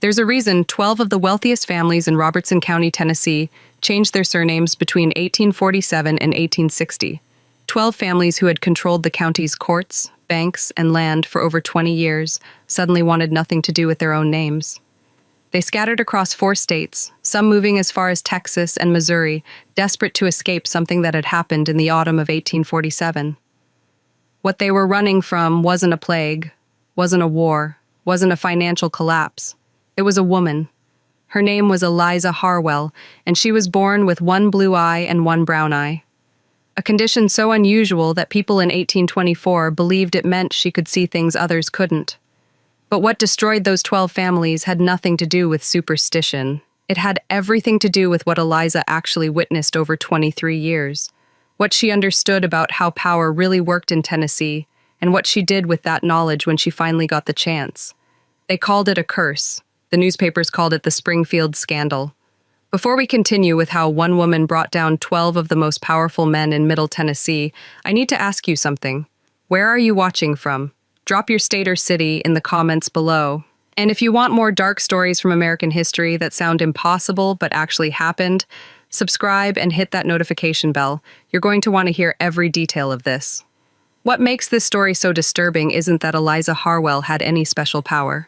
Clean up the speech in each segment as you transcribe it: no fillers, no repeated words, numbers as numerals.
There's a reason 12 of the wealthiest families in Robertson County, Tennessee, changed their surnames between 1847 and 1860. 12 families who had controlled the county's courts, banks, and land for over 20 years suddenly wanted nothing to do with their own names. They scattered across 4 states, some moving as far as Texas and Missouri, desperate to escape something that had happened in the autumn of 1847. What they were running from wasn't a plague, wasn't a war, wasn't a financial collapse. It was a woman. Her name was Eliza Harwell, and she was born with one blue eye and one brown eye. A condition so unusual that people in 1824 believed it meant she could see things others couldn't. But what destroyed those 12 families had nothing to do with superstition. It had everything to do with what Eliza actually witnessed over 23 years, what she understood about how power really worked in Tennessee, and what she did with that knowledge when she finally got the chance. They called it a curse. The newspapers called it the Springfield Scandal. Before we continue with how one woman brought down 12 of the most powerful men in Middle Tennessee, I need to ask you something. Where are you watching from? Drop your state or city in the comments below. And if you want more dark stories from American history that sound impossible but actually happened, subscribe and hit that notification bell. You're going to want to hear every detail of this. What makes this story so disturbing isn't that Eliza Harwell had any special power.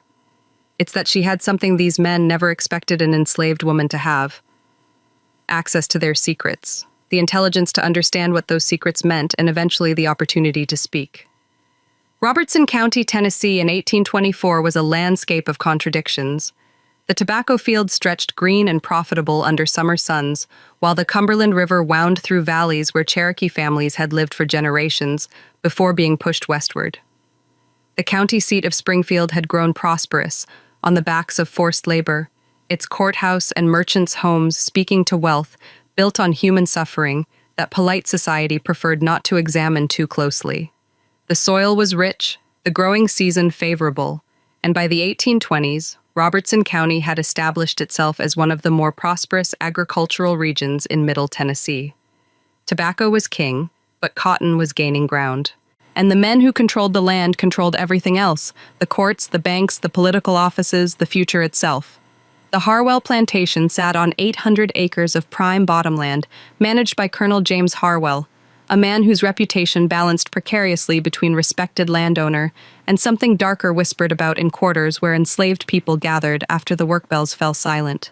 It's that she had something these men never expected an enslaved woman to have: access to their secrets, the intelligence to understand what those secrets meant, and eventually the opportunity to speak. Robertson County, Tennessee in 1824 was a landscape of contradictions. The tobacco fields stretched green and profitable under summer suns, while the Cumberland River wound through valleys where Cherokee families had lived for generations before being pushed westward. The county seat of Springfield had grown prosperous on the backs of forced labor, its courthouse and merchants' homes speaking to wealth built on human suffering that polite society preferred not to examine too closely. The soil was rich, the growing season favorable, and by the 1820s, Robertson County had established itself as one of the more prosperous agricultural regions in Middle Tennessee. Tobacco was king, but cotton was gaining ground. And the men who controlled the land controlled everything else: the courts, the banks, the political offices, the future itself. The Harwell Plantation sat on 800 acres of prime bottomland, managed by Colonel James Harwell, a man whose reputation balanced precariously between respected landowner and something darker whispered about in quarters where enslaved people gathered after the work bells fell silent.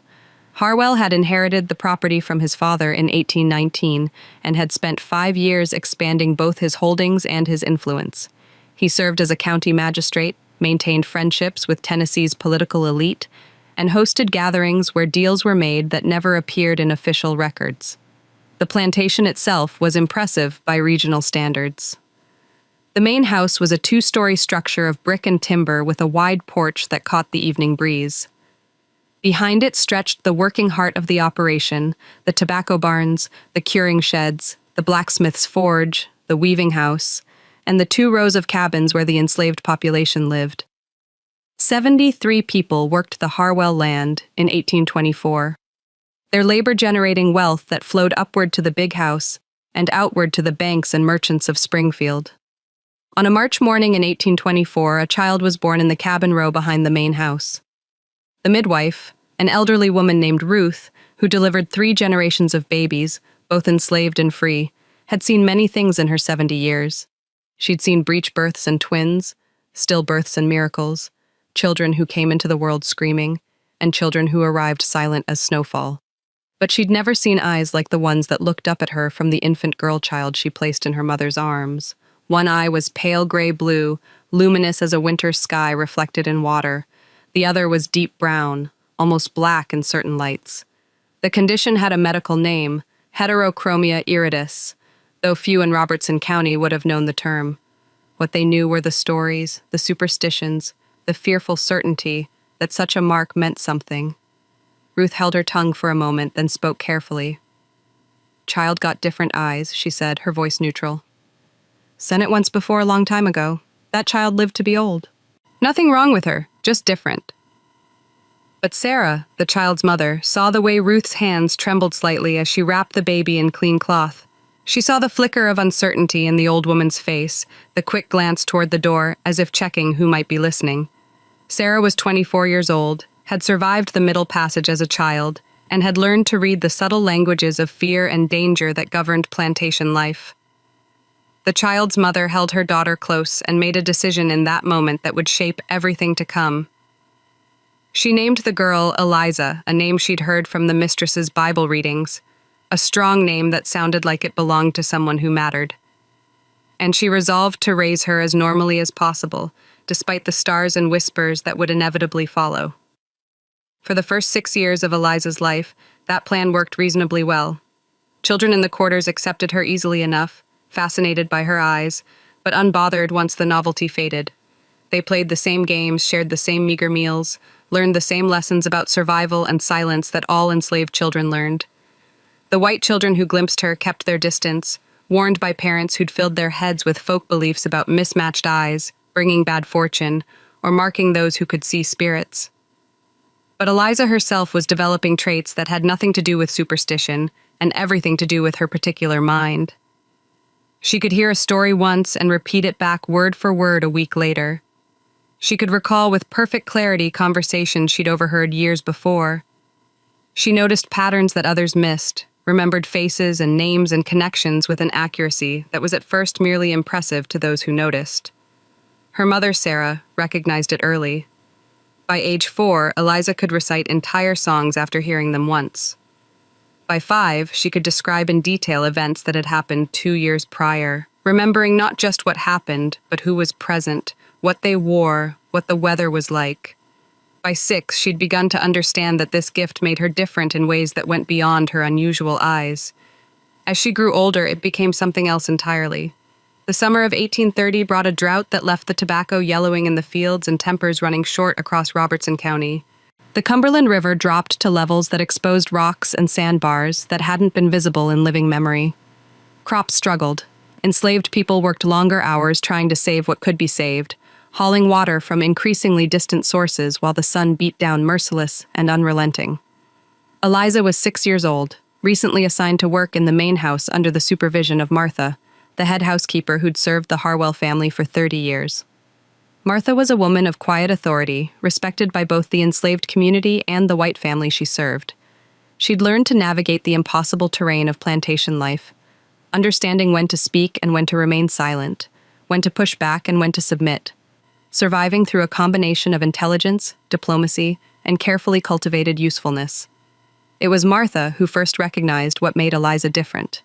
Harwell had inherited the property from his father in 1819 and had spent 5 years expanding both his holdings and his influence. He served as a county magistrate, maintained friendships with Tennessee's political elite, and hosted gatherings where deals were made that never appeared in official records. The plantation itself was impressive by regional standards. The main house was a 2-story structure of brick and timber with a wide porch that caught the evening breeze. Behind it stretched the working heart of the operation: the tobacco barns, the curing sheds, the blacksmith's forge, the weaving house, and the 2 rows of cabins where the enslaved population lived. 73 people worked the Harwell land in 1824. Their labor generating wealth that flowed upward to the big house and outward to the banks and merchants of Springfield. On a March morning in 1824, a child was born in the cabin row behind the main house. The midwife, an elderly woman named Ruth, who delivered 3 generations of babies, both enslaved and free, had seen many things in her 70 years. She'd seen breech births and twins, stillbirths and miracles, children who came into the world screaming, and children who arrived silent as snowfall. But she'd never seen eyes like the ones that looked up at her from the infant girl child she placed in her mother's arms. One eye was pale gray blue, luminous as a winter sky reflected in water. The other was deep brown, almost black in certain lights. The condition had a medical name, heterochromia iridis, though few in Robertson County would have known the term. What they knew were the stories, the superstitions, the fearful certainty that such a mark meant something. Ruth held her tongue for a moment, then spoke carefully. "Child got different eyes," she said, her voice neutral. "Seen it once before a long time ago. That child lived to be old. Nothing wrong with her, just different." But Sarah, the child's mother, saw the way Ruth's hands trembled slightly as she wrapped the baby in clean cloth. She saw the flicker of uncertainty in the old woman's face, the quick glance toward the door, as if checking who might be listening. Sarah was 24 years old, had survived the Middle Passage as a child, and had learned to read the subtle languages of fear and danger that governed plantation life. The child's mother held her daughter close and made a decision in that moment that would shape everything to come. She named the girl Eliza, a name she'd heard from the mistress's Bible readings, a strong name that sounded like it belonged to someone who mattered. And she resolved to raise her as normally as possible, despite the stars and whispers that would inevitably follow. For the first 6 years of Eliza's life, that plan worked reasonably well. Children in the quarters accepted her easily enough, fascinated by her eyes, but unbothered once the novelty faded. They played the same games, shared the same meager meals, learned the same lessons about survival and silence that all enslaved children learned. The white children who glimpsed her kept their distance, warned by parents who'd filled their heads with folk beliefs about mismatched eyes, bringing bad fortune, or marking those who could see spirits. But Eliza herself was developing traits that had nothing to do with superstition and everything to do with her particular mind. She could hear a story once and repeat it back word for word a week later. She could recall with perfect clarity conversations she'd overheard years before. She noticed patterns that others missed, remembered faces and names and connections with an accuracy that was at first merely impressive to those who noticed. Her mother, Sarah, recognized it early. By age 4, Eliza could recite entire songs after hearing them once. By 5, she could describe in detail events that had happened 2 years prior, remembering not just what happened, but who was present, what they wore, what the weather was like. By 6, she'd begun to understand that this gift made her different in ways that went beyond her unusual eyes. As she grew older, it became something else entirely. The summer of 1830 brought a drought that left the tobacco yellowing in the fields and tempers running short across Robertson County. The Cumberland River dropped to levels that exposed rocks and sandbars that hadn't been visible in living memory. Crops struggled. Enslaved people worked longer hours trying to save what could be saved, hauling water from increasingly distant sources while the sun beat down merciless and unrelenting. Eliza was 6 years old, recently assigned to work in the main house under the supervision of Martha, the head housekeeper who'd served the Harwell family for 30 years. Martha was a woman of quiet authority, respected by both the enslaved community and the white family she served. She'd learned to navigate the impossible terrain of plantation life, understanding when to speak and when to remain silent, when to push back and when to submit, surviving through a combination of intelligence, diplomacy, and carefully cultivated usefulness. It was Martha who first recognized what made Eliza different.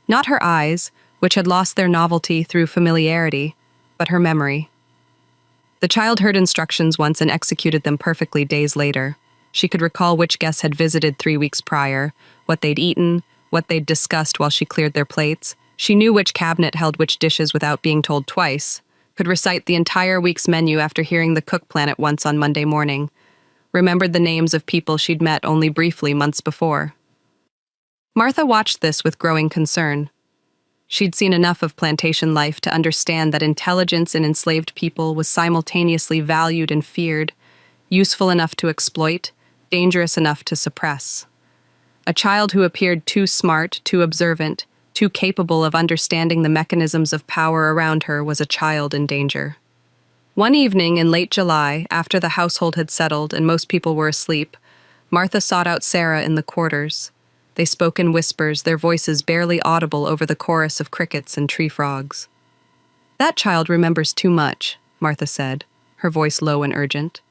Not her eyes, which had lost their novelty through familiarity, but her memory. The child heard instructions once and executed them perfectly days later. She could recall which guests had visited 3 weeks prior, what they'd eaten, what they'd discussed while she cleared their plates. She knew which cabinet held which dishes without being told twice, could recite the entire week's menu after hearing the cook plan it once on Monday morning, remembered the names of people she'd met only briefly months before. Martha watched this with growing concern. She'd seen enough of plantation life to understand that intelligence in enslaved people was simultaneously valued and feared, useful enough to exploit, dangerous enough to suppress. A child who appeared too smart, too observant, too capable of understanding the mechanisms of power around her was a child in danger. One evening in late July, after the household had settled and most people were asleep, Martha sought out Sarah in the quarters. They spoke in whispers, their voices barely audible over the chorus of crickets and tree frogs. "That child remembers too much," Martha said, her voice low and urgent.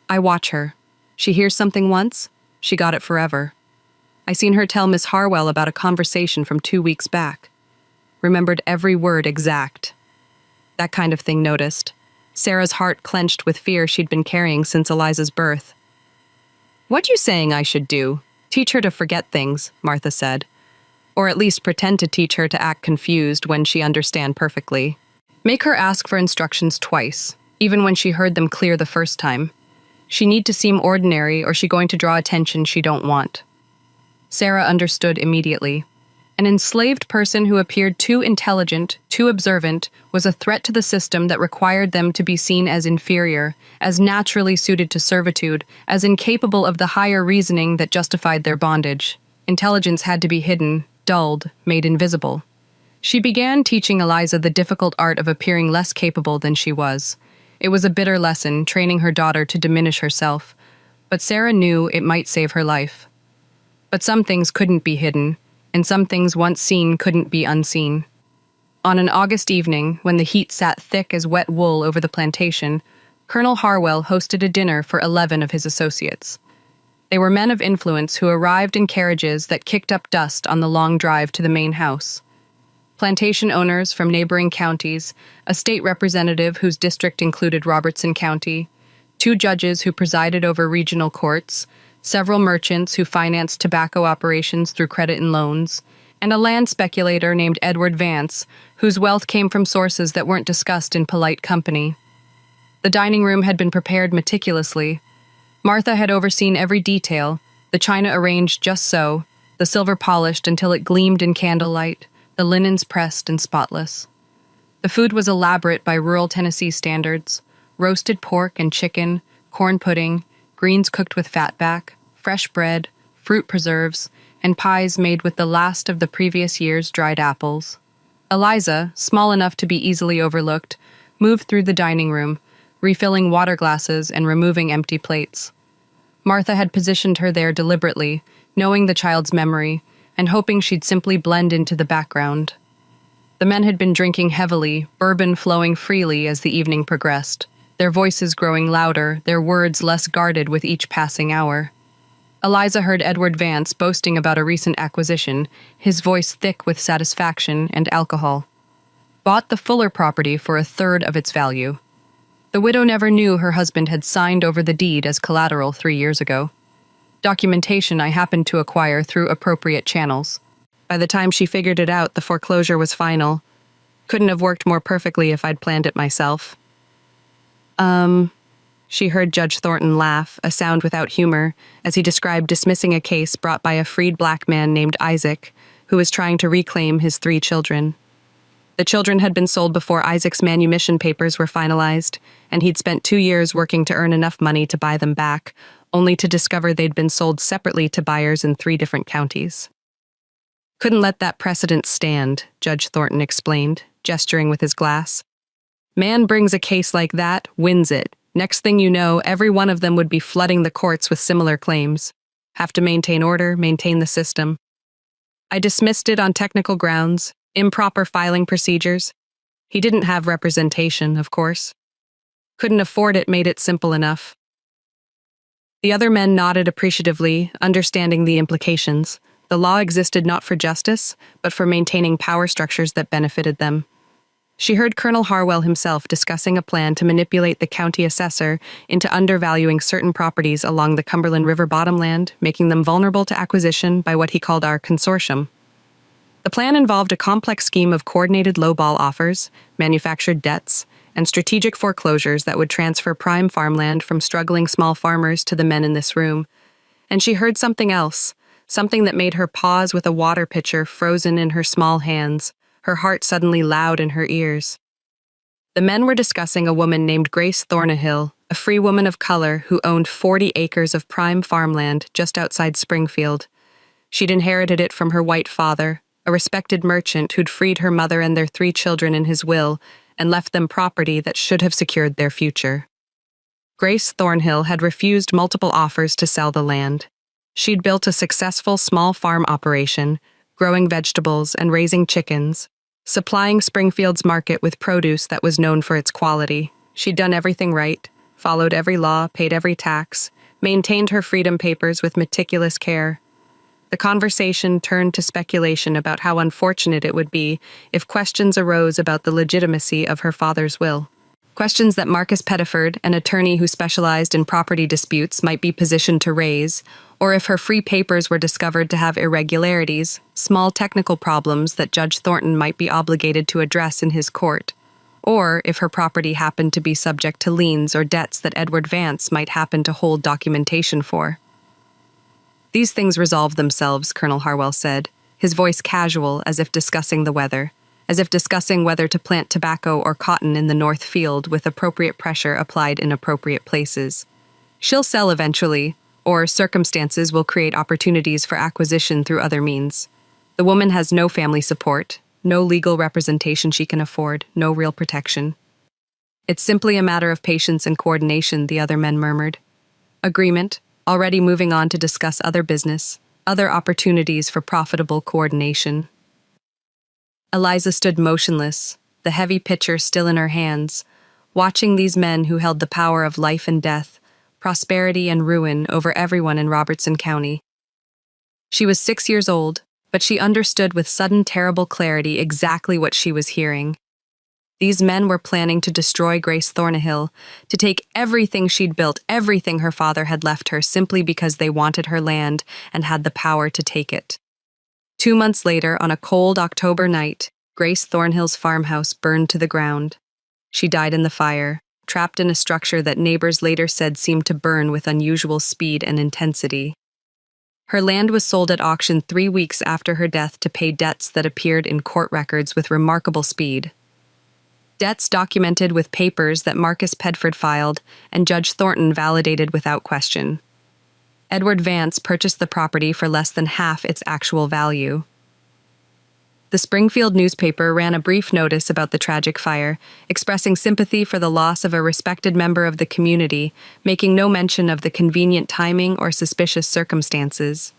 "I watch her. She hears something once, she got it forever. I seen her tell Miss Harwell about a conversation from 2 weeks back. Remembered every word exact. That kind of thing noticed. Sarah's heart clenched with fear she'd been carrying since Eliza's birth. "What you saying I should do? Teach her to forget things," Martha said. "Or at least pretend to teach her to act confused when she understand perfectly. Make her ask for instructions twice, even when she heard them clear the first time. She need to seem ordinary or she going to draw attention she don't want." Sarah understood immediately. An enslaved person who appeared too intelligent, too observant, was a threat to the system that required them to be seen as inferior, as naturally suited to servitude, as incapable of the higher reasoning that justified their bondage. Intelligence had to be hidden, dulled, made invisible. She began teaching Eliza the difficult art of appearing less capable than she was. It was a bitter lesson, training her daughter to diminish herself, but Sarah knew it might save her life. But some things couldn't be hidden, and some things once seen couldn't be unseen. On an August evening, when the heat sat thick as wet wool over the plantation, Colonel Harwell hosted a dinner for 11 of his associates. They were men of influence who arrived in carriages that kicked up dust on the long drive to the main house. Plantation owners from neighboring counties, a state representative whose district included Robertson County, 2 judges who presided over regional courts, several merchants who financed tobacco operations through credit and loans, and a land speculator named Edward Vance, whose wealth came from sources that weren't discussed in polite company. The dining room had been prepared meticulously. Martha had overseen every detail, the china arranged just so, the silver polished until it gleamed in candlelight, the linens pressed and spotless. The food was elaborate by rural Tennessee standards: roasted pork and chicken, corn pudding, greens cooked with fatback, fresh bread, fruit preserves, and pies made with the last of the previous year's dried apples. Eliza, small enough to be easily overlooked, moved through the dining room, refilling water glasses and removing empty plates. Martha had positioned her there deliberately, knowing the child's memory, and hoping she'd simply blend into the background. The men had been drinking heavily, bourbon flowing freely as the evening progressed, their voices growing louder, their words less guarded with each passing hour. Eliza heard Edward Vance boasting about a recent acquisition, his voice thick with satisfaction and alcohol. Bought the Fuller property for 1/3 of its value. The widow never knew her husband had signed over the deed as collateral 3 years ago. Documentation I happened to acquire through appropriate channels. By the time she figured it out, the foreclosure was final. Couldn't have worked more perfectly if I'd planned it myself. She heard Judge Thornton laugh, a sound without humor, as he described dismissing a case brought by a freed black man named Isaac, who was trying to reclaim his 3 children. The children had been sold before Isaac's manumission papers were finalized, and he'd spent 2 years working to earn enough money to buy them back, only to discover they'd been sold separately to buyers in 3 different counties. Couldn't let that precedent stand, Judge Thornton explained, gesturing with his glass. Man brings a case like that, wins it. Next thing you know, every one of them would be flooding the courts with similar claims. Have to maintain order, maintain the system. I dismissed it on technical grounds, improper filing procedures. He didn't have representation, of course. Couldn't afford it, made it simple enough. The other men nodded appreciatively, understanding the implications. The law existed not for justice, but for maintaining power structures that benefited them. She heard Colonel Harwell himself discussing a plan to manipulate the county assessor into undervaluing certain properties along the Cumberland River bottomland, making them vulnerable to acquisition by what he called our consortium. The plan involved a complex scheme of coordinated lowball offers, manufactured debts, and strategic foreclosures that would transfer prime farmland from struggling small farmers to the men in this room. And she heard something else, something that made her pause with a water pitcher frozen in her small hands, her heart suddenly loud in her ears. The men were discussing a woman named Grace Thornahill, a free woman of color who owned 40 acres of prime farmland just outside Springfield. She'd inherited it from her white father, a respected merchant who'd freed her mother and their 3 children in his will and left them property that should have secured their future. Grace Thornhill had refused multiple offers to sell the land. She'd built a successful small farm operation, growing vegetables and raising chickens, supplying Springfield's market with produce that was known for its quality. She'd done everything right, followed every law, paid every tax, maintained her freedom papers with meticulous care. The conversation turned to speculation about how unfortunate it would be if questions arose about the legitimacy of her father's will. Questions that Marcus Pettiford, an attorney who specialized in property disputes, might be positioned to raise, or if her free papers were discovered to have irregularities, small technical problems that Judge Thornton might be obligated to address in his court, or if her property happened to be subject to liens or debts that Edward Vance might happen to hold documentation for. These things resolve themselves, Colonel Harwell said, his voice casual as if discussing the weather, as if discussing whether to plant tobacco or cotton in the north field with appropriate pressure applied in appropriate places. She'll sell eventually, or circumstances will create opportunities for acquisition through other means. The woman has no family support, no legal representation she can afford, no real protection. It's simply a matter of patience and coordination, the other men murmured. Agreement, already moving on to discuss other business, other opportunities for profitable coordination. Eliza stood motionless, the heavy pitcher still in her hands, watching these men who held the power of life and death, prosperity and ruin over everyone in Robertson County. She was 6 years old, but she understood with sudden terrible clarity exactly what she was hearing. These men were planning to destroy Grace Thornhill, to take everything she'd built, everything her father had left her, simply because they wanted her land and had the power to take it. 2 months later, on a cold October night, Grace Thornhill's farmhouse burned to the ground. She died in the fire, trapped in a structure that neighbors later said seemed to burn with unusual speed and intensity. Her land was sold at auction 3 weeks after her death to pay debts that appeared in court records with remarkable speed. Debts documented with papers that Marcus Pedford filed and Judge Thornton validated without question. Edward Vance purchased the property for less than half its actual value. The Springfield newspaper ran a brief notice about the tragic fire, expressing sympathy for the loss of a respected member of the community, making no mention of the convenient timing or suspicious circumstances.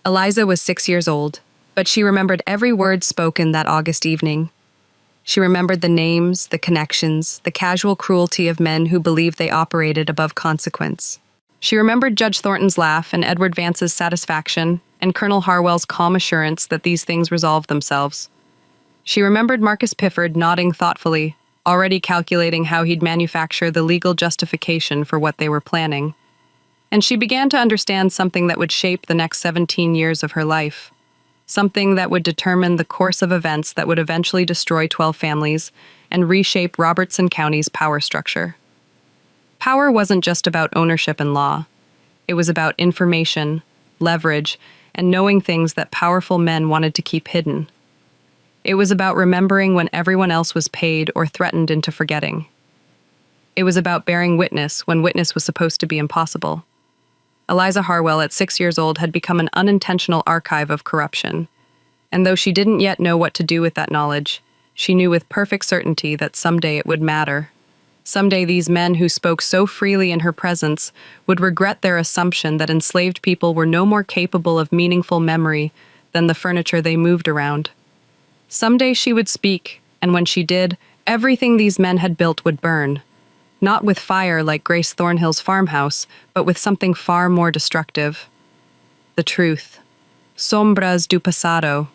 Eliza was 6 years old, but she remembered every word spoken that August evening. She remembered the names, the connections, the casual cruelty of men who believed they operated above consequence. She remembered Judge Thornton's laugh and Edward Vance's satisfaction, and Colonel Harwell's calm assurance that these things resolved themselves. She remembered Marcus Pifford nodding thoughtfully, already calculating how he'd manufacture the legal justification for what they were planning. And she began to understand something that would shape the next 17 years of her life. Something that would determine the course of events that would eventually destroy 12 families and reshape Robertson County's power structure. Power wasn't just about ownership and law. It was about information, leverage, and knowing things that powerful men wanted to keep hidden. It was about remembering when everyone else was paid or threatened into forgetting. It was about bearing witness when witness was supposed to be impossible. Eliza Harwell, at 6 years old, had become an unintentional archive of corruption. And though she didn't yet know what to do with that knowledge, she knew with perfect certainty that someday it would matter. Someday these men who spoke so freely in her presence would regret their assumption that enslaved people were no more capable of meaningful memory than the furniture they moved around. Someday she would speak, and when she did, everything these men had built would burn. Not with fire like Grace Thornhill's farmhouse, but with something far more destructive. The truth. Sombras do pasado.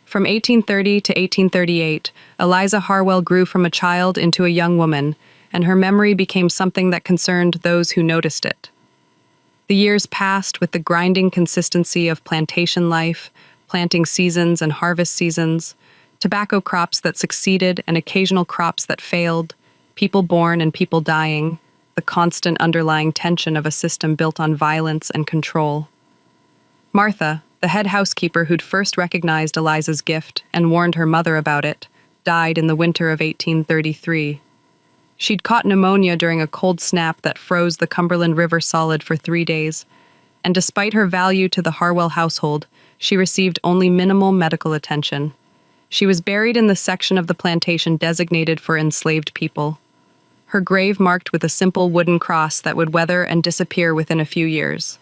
From 1830 to 1838, Eliza Harwell grew from a child into a young woman, and her memory became something that concerned those who noticed it. The years passed with the grinding consistency of plantation life, planting seasons and harvest seasons, tobacco crops that succeeded and occasional crops that failed, people born and people dying, the constant underlying tension of a system built on violence and control. Martha, the head housekeeper who'd first recognized Eliza's gift and warned her mother about it, died in the winter of 1833. She'd caught pneumonia during a cold snap that froze the Cumberland River solid for 3 days, and despite her value to the Harwell household, she received only minimal medical attention. She was buried in the section of the plantation designated for enslaved people. Her grave marked with a simple wooden cross that would weather and disappear within a few years.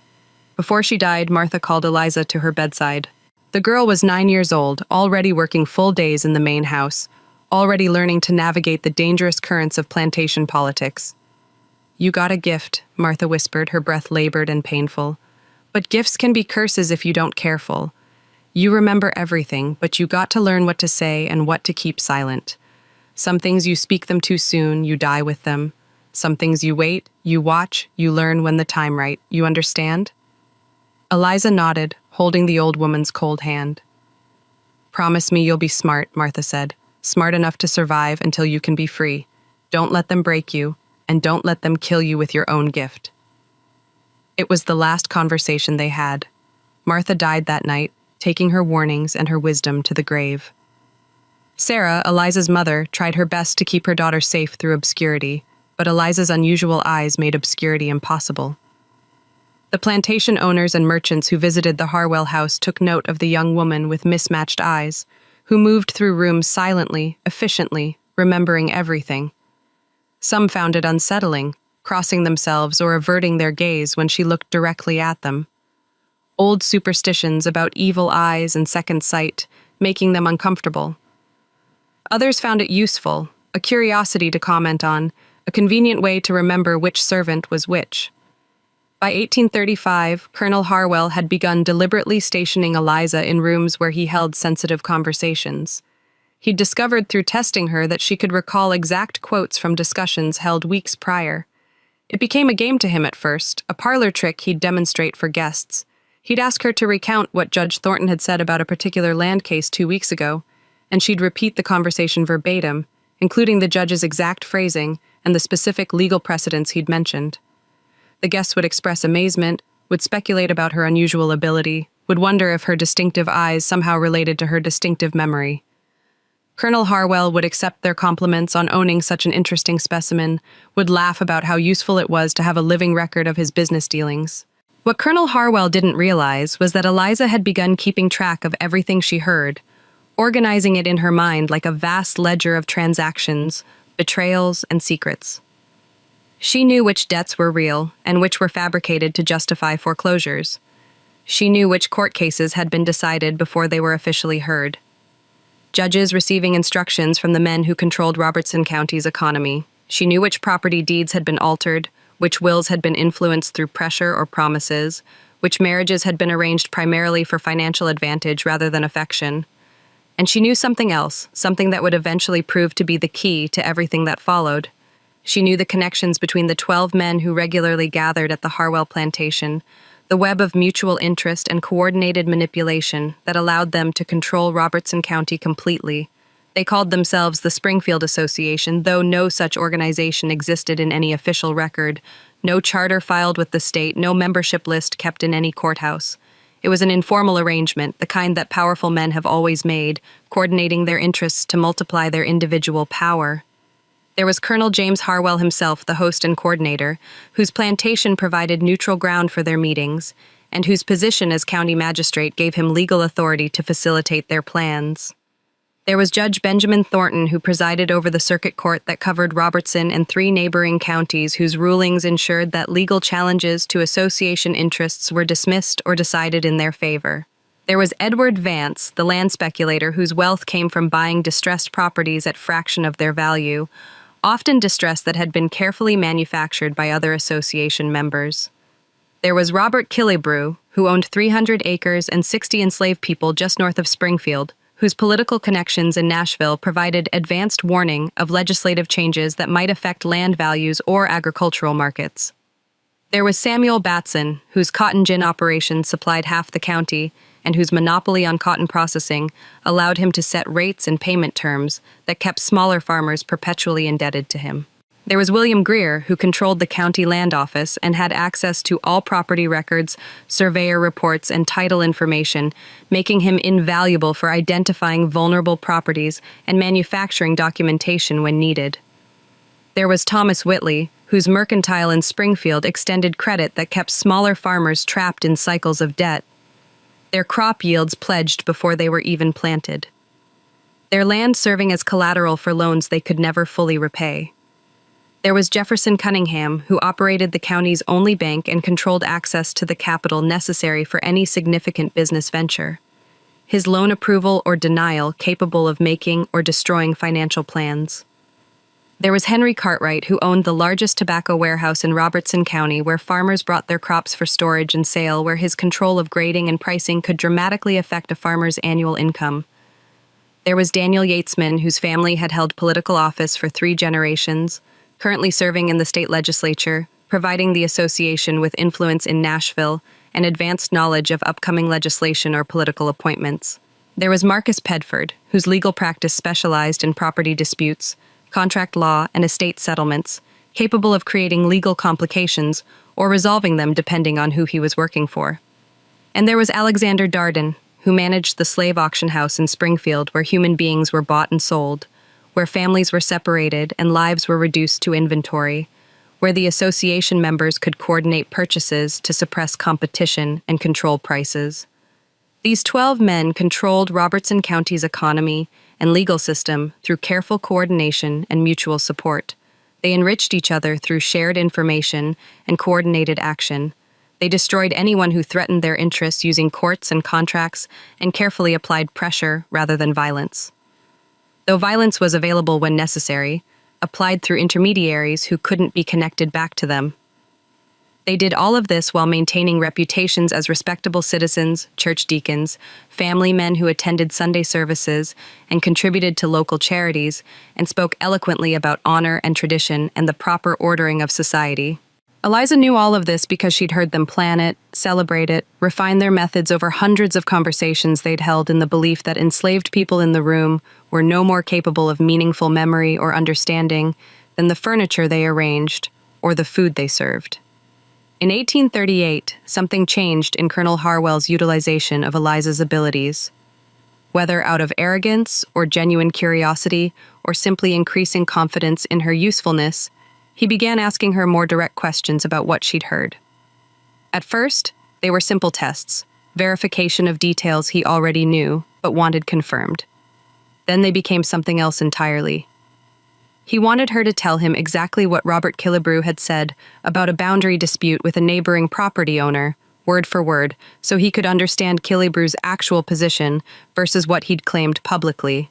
Before she died, Martha called Eliza to her bedside. The girl was 9 years old, already working full days in the main house, already learning to navigate the dangerous currents of plantation politics. "You got a gift," Martha whispered, her breath labored and painful. "But gifts can be curses if you don't careful. You remember everything, but you got to learn what to say and what to keep silent. Some things you speak them too soon, you die with them. Some things you wait, you watch, you learn when the time right. You understand?" Eliza nodded, holding the old woman's cold hand. "Promise me you'll be smart," Martha said. "Smart enough to survive until you can be free. Don't let them break you, and don't let them kill you with your own gift." It was the last conversation they had. Martha died that night, taking her warnings and her wisdom to the grave. Sarah, Eliza's mother, tried her best to keep her daughter safe through obscurity, but Eliza's unusual eyes made obscurity impossible. The plantation owners and merchants who visited the Harwell house took note of the young woman with mismatched eyes, who moved through rooms silently, efficiently, remembering everything. Some found it unsettling, crossing themselves or averting their gaze when she looked directly at them. Old superstitions about evil eyes and second sight, making them uncomfortable. Others found it useful, a curiosity to comment on, a convenient way to remember which servant was which. By 1835, Colonel Harwell had begun deliberately stationing Eliza in rooms where he held sensitive conversations. He'd discovered through testing her that she could recall exact quotes from discussions held weeks prior. It became a game to him at first, a parlor trick he'd demonstrate for guests. He'd ask her to recount what Judge Thornton had said about a particular land case 2 weeks ago, and she'd repeat the conversation verbatim, including the judge's exact phrasing and the specific legal precedents he'd mentioned. The guests would express amazement, would speculate about her unusual ability, would wonder if her distinctive eyes somehow related to her distinctive memory. Colonel Harwell would accept their compliments on owning such an interesting specimen, would laugh about how useful it was to have a living record of his business dealings. What Colonel Harwell didn't realize was that Eliza had begun keeping track of everything she heard, organizing it in her mind like a vast ledger of transactions, betrayals, and secrets. She knew which debts were real and which were fabricated to justify foreclosures. She knew which court cases had been decided before they were officially heard. Judges receiving instructions from the men who controlled Robertson County's economy. She knew which property deeds had been altered, which wills had been influenced through pressure or promises, which marriages had been arranged primarily for financial advantage rather than affection. And she knew something else, something that would eventually prove to be the key to everything that followed. She knew the connections between the 12 men who regularly gathered at the Harwell Plantation, the web of mutual interest and coordinated manipulation that allowed them to control Robertson County completely. They called themselves the Springfield Association, though no such organization existed in any official record, no charter filed with the state, no membership list kept in any courthouse. It was an informal arrangement, the kind that powerful men have always made, coordinating their interests to multiply their individual power. There was Colonel James Harwell himself, the host and coordinator, whose plantation provided neutral ground for their meetings, and whose position as county magistrate gave him legal authority to facilitate their plans. There was Judge Benjamin Thornton, who presided over the circuit court that covered Robertson and 3 neighboring counties, whose rulings ensured that legal challenges to association interests were dismissed or decided in their favor. There was Edward Vance, the land speculator whose wealth came from buying distressed properties at fraction of their value, often distress that had been carefully manufactured by other association members. There was Robert Killebrew, who owned 300 acres and 60 enslaved people just north of Springfield, whose political connections in Nashville provided advanced warning of legislative changes that might affect land values or agricultural markets. There was Samuel Batson, whose cotton gin operations supplied half the county, and whose monopoly on cotton processing allowed him to set rates and payment terms that kept smaller farmers perpetually indebted to him. There was William Greer, who controlled the county land office and had access to all property records, surveyor reports, and title information, making him invaluable for identifying vulnerable properties and manufacturing documentation when needed. There was Thomas Whitley, whose mercantile in Springfield extended credit that kept smaller farmers trapped in cycles of debt, their crop yields pledged before they were even planted, their land serving as collateral for loans they could never fully repay. There was Jefferson Cunningham, who operated the county's only bank and controlled access to the capital necessary for any significant business venture. His loan approval or denial capable of making or destroying financial plans. There was Henry Cartwright, who owned the largest tobacco warehouse in Robertson County, where farmers brought their crops for storage and sale, where his control of grading and pricing could dramatically affect a farmer's annual income. There was Daniel Yatesman, whose family had held political office for 3 generations, currently serving in the state legislature, providing the association with influence in Nashville and advanced knowledge of upcoming legislation or political appointments. There was Marcus Pedford, whose legal practice specialized in property disputes, contract law, and estate settlements, capable of creating legal complications or resolving them depending on who he was working for. And there was Alexander Darden, who managed the slave auction house in Springfield, where human beings were bought and sold, where families were separated and lives were reduced to inventory, where the association members could coordinate purchases to suppress competition and control prices. These 12 men controlled Robertson County's economy and legal system through careful coordination and mutual support. They enriched each other through shared information and coordinated action. They destroyed anyone who threatened their interests using courts and contracts and carefully applied pressure rather than violence. Though violence was available when necessary, applied through intermediaries who couldn't be connected back to them. They did all of this while maintaining reputations as respectable citizens, church deacons, family men who attended Sunday services and contributed to local charities, and spoke eloquently about honor and tradition and the proper ordering of society. Eliza knew all of this because she'd heard them plan it, celebrate it, refine their methods over hundreds of conversations they'd held in the belief that enslaved people in the room were no more capable of meaningful memory or understanding than the furniture they arranged or the food they served. In 1838, something changed in Colonel Harwell's utilization of Eliza's abilities. Whether out of arrogance or genuine curiosity or simply increasing confidence in her usefulness, he began asking her more direct questions about what she'd heard. At first, they were simple tests, verification of details he already knew but wanted confirmed. Then they became something else entirely. He wanted her to tell him exactly what Robert Killebrew had said about a boundary dispute with a neighboring property owner, word for word, so he could understand Killebrew's actual position versus what he'd claimed publicly.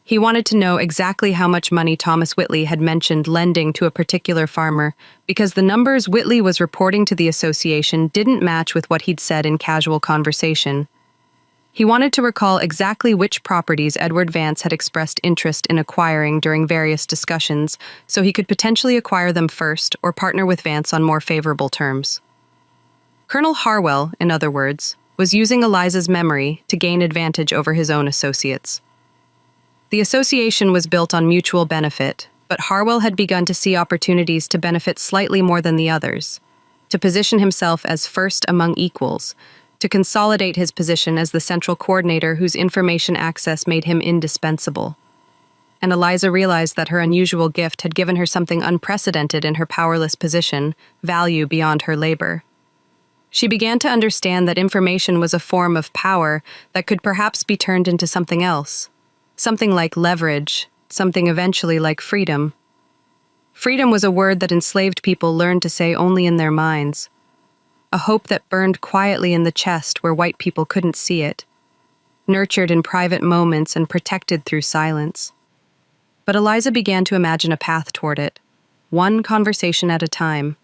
He wanted to know exactly how much money Thomas Whitley had mentioned lending to a particular farmer, because the numbers Whitley was reporting to the association didn't match with what he'd said in casual conversation. He wanted to recall exactly which properties Edward Vance had expressed interest in acquiring during various discussions, so he could potentially acquire them first or partner with Vance on more favorable terms. Colonel Harwell, in other words, was using Eliza's memory to gain advantage over his own associates. The association was built on mutual benefit, but Harwell had begun to see opportunities to benefit slightly more than the others, to position himself as first among equals, to consolidate his position as the central coordinator whose information access made him indispensable. And Eliza realized that her unusual gift had given her something unprecedented in her powerless position, value beyond her labor. She began to understand that information was a form of power that could perhaps be turned into something else, something like leverage, something eventually like freedom. Freedom was a word that enslaved people learned to say only in their minds, a hope that burned quietly in the chest where white people couldn't see it, nurtured in private moments and protected through silence. But Eliza began to imagine a path toward it, one conversation at a time,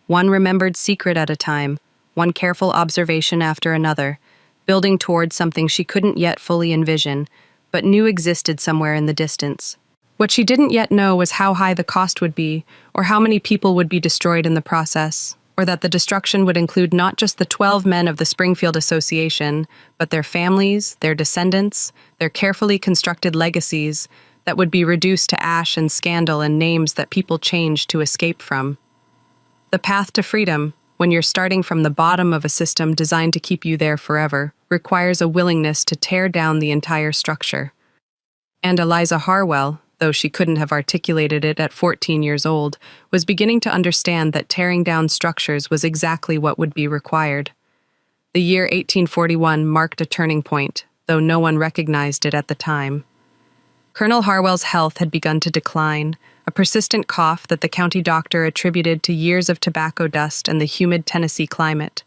one remembered secret at a time, one careful observation after another, building toward something she couldn't yet fully envision, but knew existed somewhere in the distance. What she didn't yet know was how high the cost would be, or how many people would be destroyed in the process, or that the destruction would include not just the 12 men of the Springfield Association, but their families, their descendants, their carefully constructed legacies that would be reduced to ash and scandal and names that people changed to escape from. The path to freedom, when you're starting from the bottom of a system designed to keep you there forever, requires a willingness to tear down the entire structure. And Eliza Harwell, though she couldn't have articulated it at 14 years old, was beginning to understand that tearing down structures was exactly what would be required. The year 1841 marked a turning point, though no one recognized it at the time. Colonel Harwell's health had begun to decline, a persistent cough that the county doctor attributed to years of tobacco dust and the humid Tennessee climate.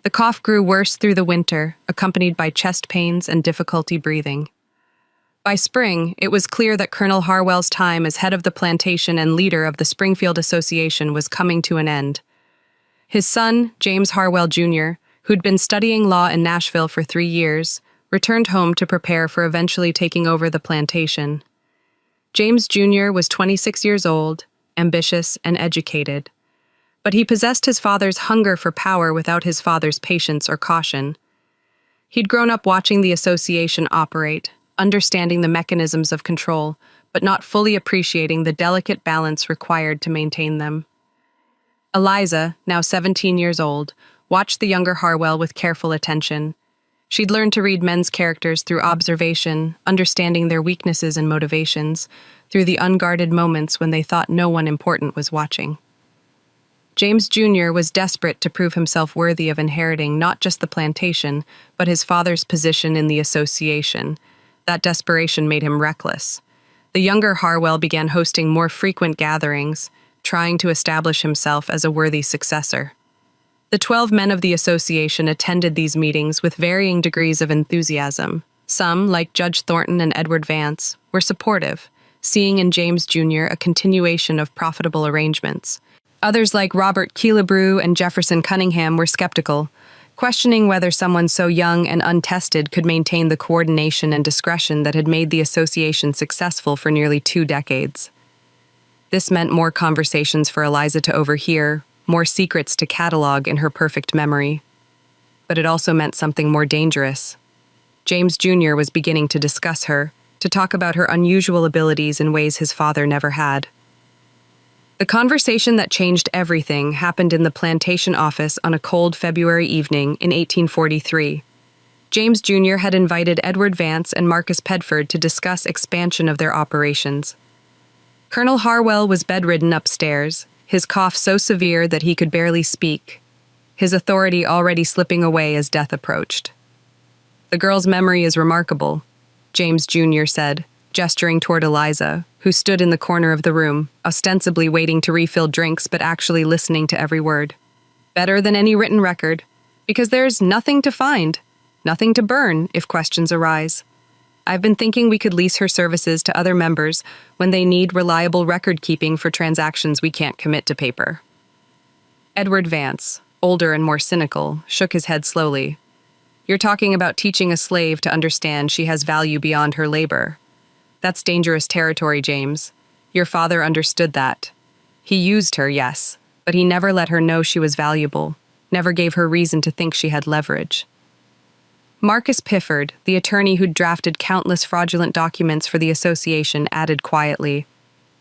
The cough grew worse through the winter, accompanied by chest pains and difficulty breathing. By spring, it was clear that Colonel Harwell's time as head of the plantation and leader of the Springfield Association was coming to an end. His son, James Harwell Jr., who'd been studying law in Nashville for 3 years, returned home to prepare for eventually taking over the plantation. James Jr. was 26 years old, ambitious and educated, but he possessed his father's hunger for power without his father's patience or caution. He'd grown up watching the association operate, understanding the mechanisms of control, but not fully appreciating the delicate balance required to maintain them. Eliza, now 17 years old, watched the younger Harwell with careful attention. She'd learned to read men's characters through observation, understanding their weaknesses and motivations, through the unguarded moments when they thought no one important was watching. James Jr. was desperate to prove himself worthy of inheriting not just the plantation, but his father's position in the association. That desperation made him reckless. The younger Harwell began hosting more frequent gatherings, trying to establish himself as a worthy successor. The 12 men of the association attended these meetings with varying degrees of enthusiasm. Some, like Judge Thornton and Edward Vance, were supportive, seeing in James Jr. a continuation of profitable arrangements. Others, like Robert Killebrew and Jefferson Cunningham, were skeptical, questioning whether someone so young and untested could maintain the coordination and discretion that had made the association successful for nearly 2 decades. This meant more conversations for Eliza to overhear, more secrets to catalog in her perfect memory. But it also meant something more dangerous. James Jr. was beginning to discuss her, to talk about her unusual abilities in ways his father never had. The conversation that changed everything happened in the Plantation office on a cold February evening in 1843. James Jr. had invited Edward Vance and Marcus Pedford to discuss expansion of their operations. Colonel Harwell was bedridden upstairs, his cough so severe that he could barely speak, his authority already slipping away as death approached. "The girl's memory is remarkable," James Jr. said, gesturing toward Eliza, who stood in the corner of the room, ostensibly waiting to refill drinks but actually listening to every word. "Better than any written record, because there's nothing to find, nothing to burn if questions arise. I've been thinking we could lease her services to other members when they need reliable record-keeping for transactions we can't commit to paper." Edward Vance, older and more cynical, shook his head slowly. "You're talking about teaching a slave to understand she has value beyond her labor. That's dangerous territory, James. Your father understood that. He used her, yes, but he never let her know she was valuable, never gave her reason to think she had leverage." Marcus Pifford, the attorney who'd drafted countless fraudulent documents for the association, added quietly,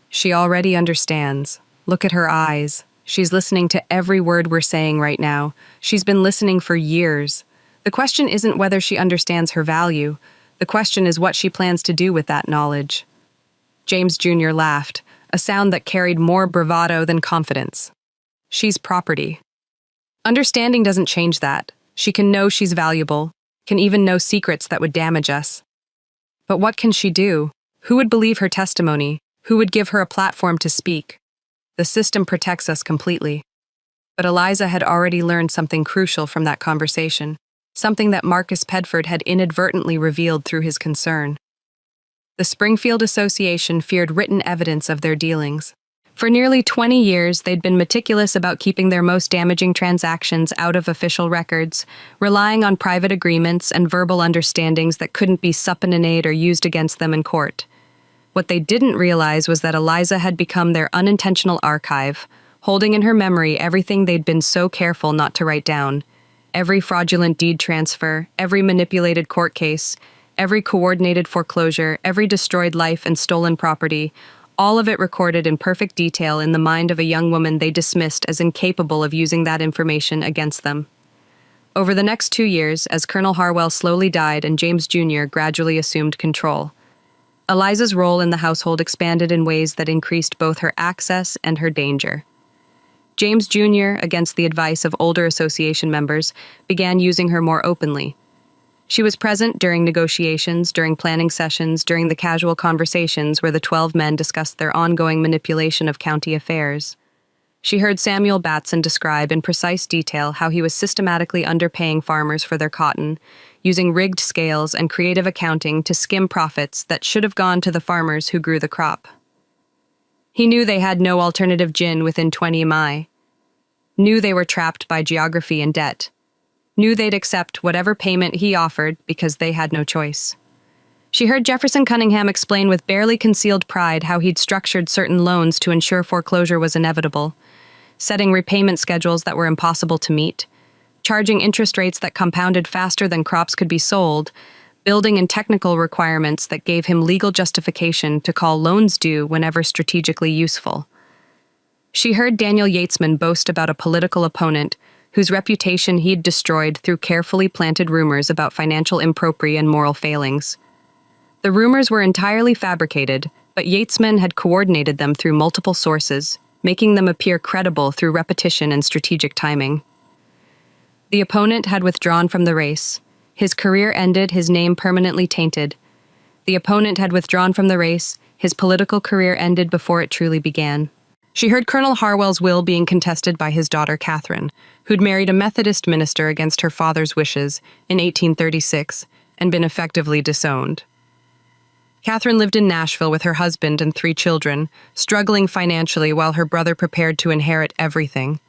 "She already understands. Look at her eyes. She's listening to every word we're saying right now. She's been listening for years. The question isn't whether she understands her value. The question is what she plans to do with that knowledge." James Jr. laughed, a sound that carried more bravado than confidence. "She's property. Understanding doesn't change that. She can know she's valuable, can even know secrets that would damage us. But what can she do? Who would believe her testimony? Who would give her a platform to speak? The system protects us completely." But Eliza had already learned something crucial from that conversation, something that Marcus Pedford had inadvertently revealed through his concern. The Springfield Association feared written evidence of their dealings. For nearly 20 years, they'd been meticulous about keeping their most damaging transactions out of official records, relying on private agreements and verbal understandings that couldn't be subpoenaed or used against them in court. What they didn't realize was that Eliza had become their unintentional archive, holding in her memory everything they'd been so careful not to write down. Every fraudulent deed transfer, every manipulated court case, every coordinated foreclosure, every destroyed life and stolen property, all of it recorded in perfect detail in the mind of a young woman they dismissed as incapable of using that information against them. Over the next 2 years, as Colonel Harwell slowly died and James Jr. gradually assumed control, Eliza's role in the household expanded in ways that increased both her access and her danger. James Jr., against the advice of older association members, began using her more openly. She was present during negotiations, during planning sessions, during the casual conversations where the 12 men discussed their ongoing manipulation of county affairs. She heard Samuel Batson describe in precise detail how he was systematically underpaying farmers for their cotton, using rigged scales and creative accounting to skim profits that should have gone to the farmers who grew the crop. He knew they had no alternative gin within 20 mi, knew they were trapped by geography and debt, knew they'd accept whatever payment he offered because they had no choice. She heard Jefferson Cunningham explain with barely concealed pride how he'd structured certain loans to ensure foreclosure was inevitable, setting repayment schedules that were impossible to meet, charging interest rates that compounded faster than crops could be sold, building in technical requirements that gave him legal justification to call loans due whenever strategically useful. She heard Daniel Yatesman boast about a political opponent whose reputation he'd destroyed through carefully planted rumors about financial impropriety and moral failings. The rumors were entirely fabricated, but Yatesman had coordinated them through multiple sources, making them appear credible through repetition and strategic timing. The opponent had withdrawn from the race. His career ended, his name permanently tainted. The opponent had withdrawn from the race. His political career ended before it truly began. She heard Colonel Harwell's will being contested by his daughter Catherine, who'd married a Methodist minister against her father's wishes in 1836 and been effectively disowned. Catherine lived in Nashville with her husband and 3 children, struggling financially while her brother prepared to inherit everything.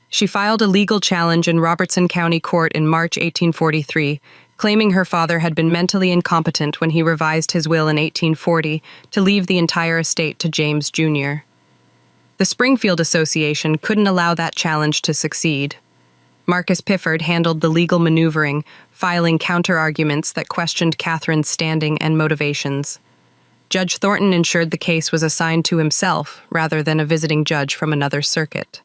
She filed a legal challenge in Robertson County Court in March 1843, claiming her father had been mentally incompetent when he revised his will in 1840 to leave the entire estate to James Jr. The Springfield Association couldn't allow that challenge to succeed. Marcus Pifford handled the legal maneuvering, filing counter-arguments that questioned Catherine's standing and motivations. Judge Thornton ensured the case was assigned to himself rather than a visiting judge from another circuit.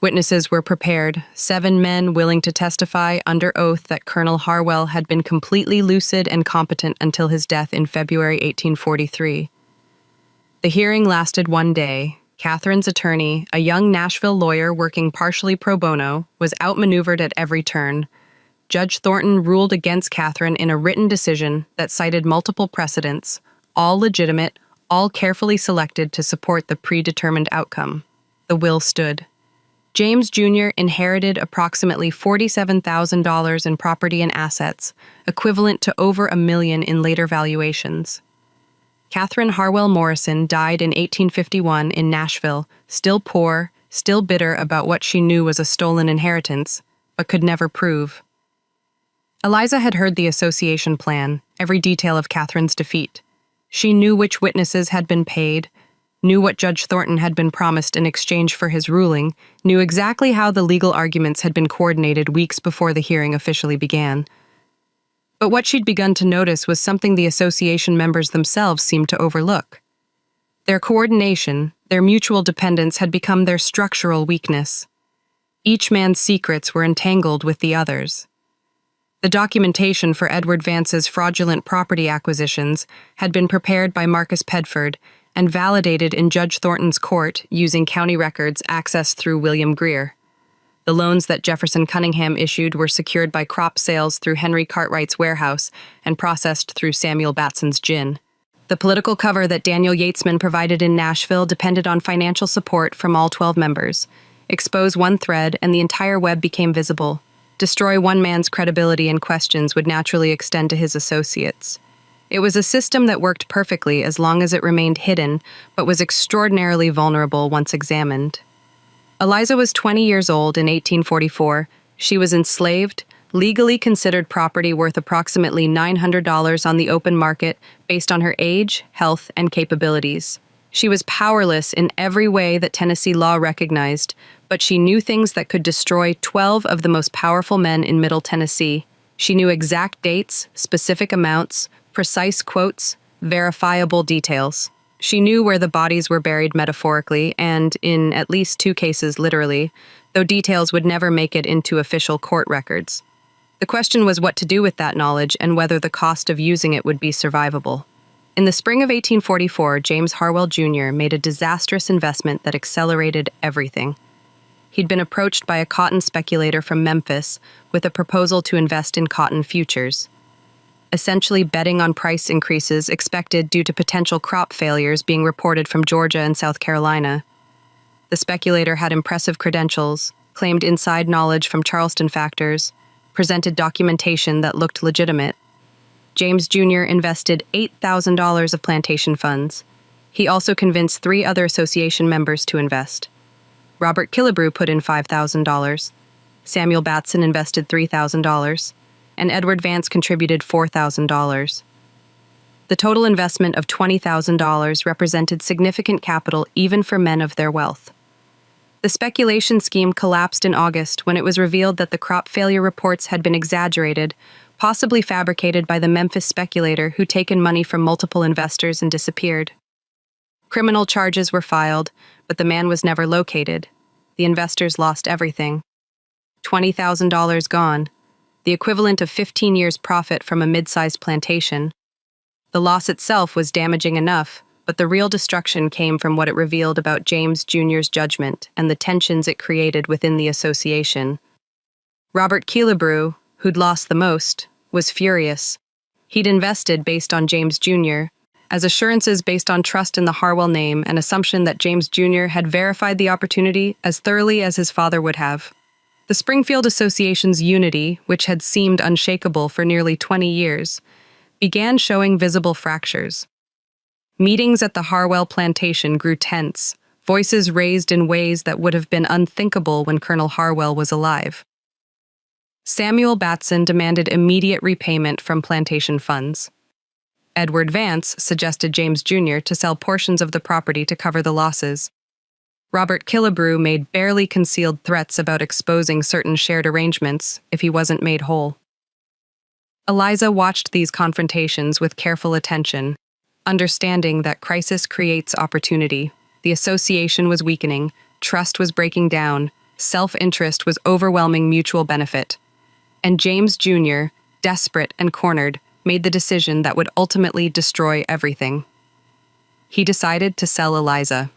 Witnesses were prepared, 7 men willing to testify under oath that Colonel Harwell had been completely lucid and competent until his death in February 1843. The hearing lasted 1 day. Catherine's attorney, a young Nashville lawyer working partially pro bono, was outmaneuvered at every turn. Judge Thornton ruled against Catherine in a written decision that cited multiple precedents, all legitimate, all carefully selected to support the predetermined outcome. The will stood. James Jr. inherited approximately $47,000 in property and assets, equivalent to over $1 million in later valuations. Catherine Harwell Morrison died in 1851 in Nashville, still poor, still bitter about what she knew was a stolen inheritance, but could never prove. Eliza had heard the association plan, every detail of Catherine's defeat. She knew which witnesses had been paid, knew what Judge Thornton had been promised in exchange for his ruling, knew exactly how the legal arguments had been coordinated weeks before the hearing officially began. But what she'd begun to notice was something the association members themselves seemed to overlook. Their coordination, their mutual dependence had become their structural weakness. Each man's secrets were entangled with the other's. The documentation for Edward Vance's fraudulent property acquisitions had been prepared by Marcus Pedford and validated in Judge Thornton's court using county records accessed through William Greer. The loans that Jefferson Cunningham issued were secured by crop sales through Henry Cartwright's warehouse and processed through Samuel Batson's gin. The political cover that Daniel Yatesman provided in Nashville depended on financial support from all 12 members. Expose one thread and the entire web became visible. Destroy one man's credibility and questions would naturally extend to his associates. It was a system that worked perfectly as long as it remained hidden, but was extraordinarily vulnerable once examined. Eliza was 20 years old in 1844. She was enslaved, legally considered property worth approximately $900 on the open market based on her age, health, and capabilities. She was powerless in every way that Tennessee law recognized, but she knew things that could destroy 12 of the most powerful men in Middle Tennessee. She knew exact dates, specific amounts, precise quotes, verifiable details. She knew where the bodies were buried metaphorically and, in at least 2 cases, literally, though details would never make it into official court records. The question was what to do with that knowledge and whether the cost of using it would be survivable. In the spring of 1844, James Harwell Jr. made a disastrous investment that accelerated everything. He'd been approached by a cotton speculator from Memphis with a proposal to invest in cotton futures, essentially betting on price increases expected due to potential crop failures being reported from Georgia and South Carolina. The speculator had impressive credentials, claimed inside knowledge from Charleston factors, presented documentation that looked legitimate. James Jr. invested $8,000 of plantation funds. He also convinced 3 other association members to invest. Robert Killebrew put in $5,000. Samuel Batson invested $3,000. And Edward Vance contributed $4,000. The total investment of $20,000 represented significant capital even for men of their wealth. The speculation scheme collapsed in August when it was revealed that the crop failure reports had been exaggerated, possibly fabricated by the Memphis speculator who'd taken money from multiple investors and disappeared. Criminal charges were filed, but the man was never located. The investors lost everything. $20,000 gone, the equivalent of 15 years' profit from a mid-sized plantation. The loss itself was damaging enough, but the real destruction came from what it revealed about James Jr.'s judgment and the tensions it created within the association. Robert Killebrew, who'd lost the most, was furious. He'd invested based on James Jr., as assurances based on trust in the Harwell name and assumption that James Jr. had verified the opportunity as thoroughly as his father would have. The Springfield Association's unity, which had seemed unshakable for nearly 20 years, began showing visible fractures. Meetings at the Harwell Plantation grew tense, voices raised in ways that would have been unthinkable when Colonel Harwell was alive. Samuel Batson demanded immediate repayment from plantation funds. Edward Vance suggested James Jr. to sell portions of the property to cover the losses. Robert Killebrew made barely concealed threats about exposing certain shared arrangements if he wasn't made whole. Eliza watched these confrontations with careful attention, understanding that crisis creates opportunity. The association was weakening, trust was breaking down, self-interest was overwhelming mutual benefit. And James Jr., desperate and cornered, made the decision that would ultimately destroy everything. He decided to sell Eliza.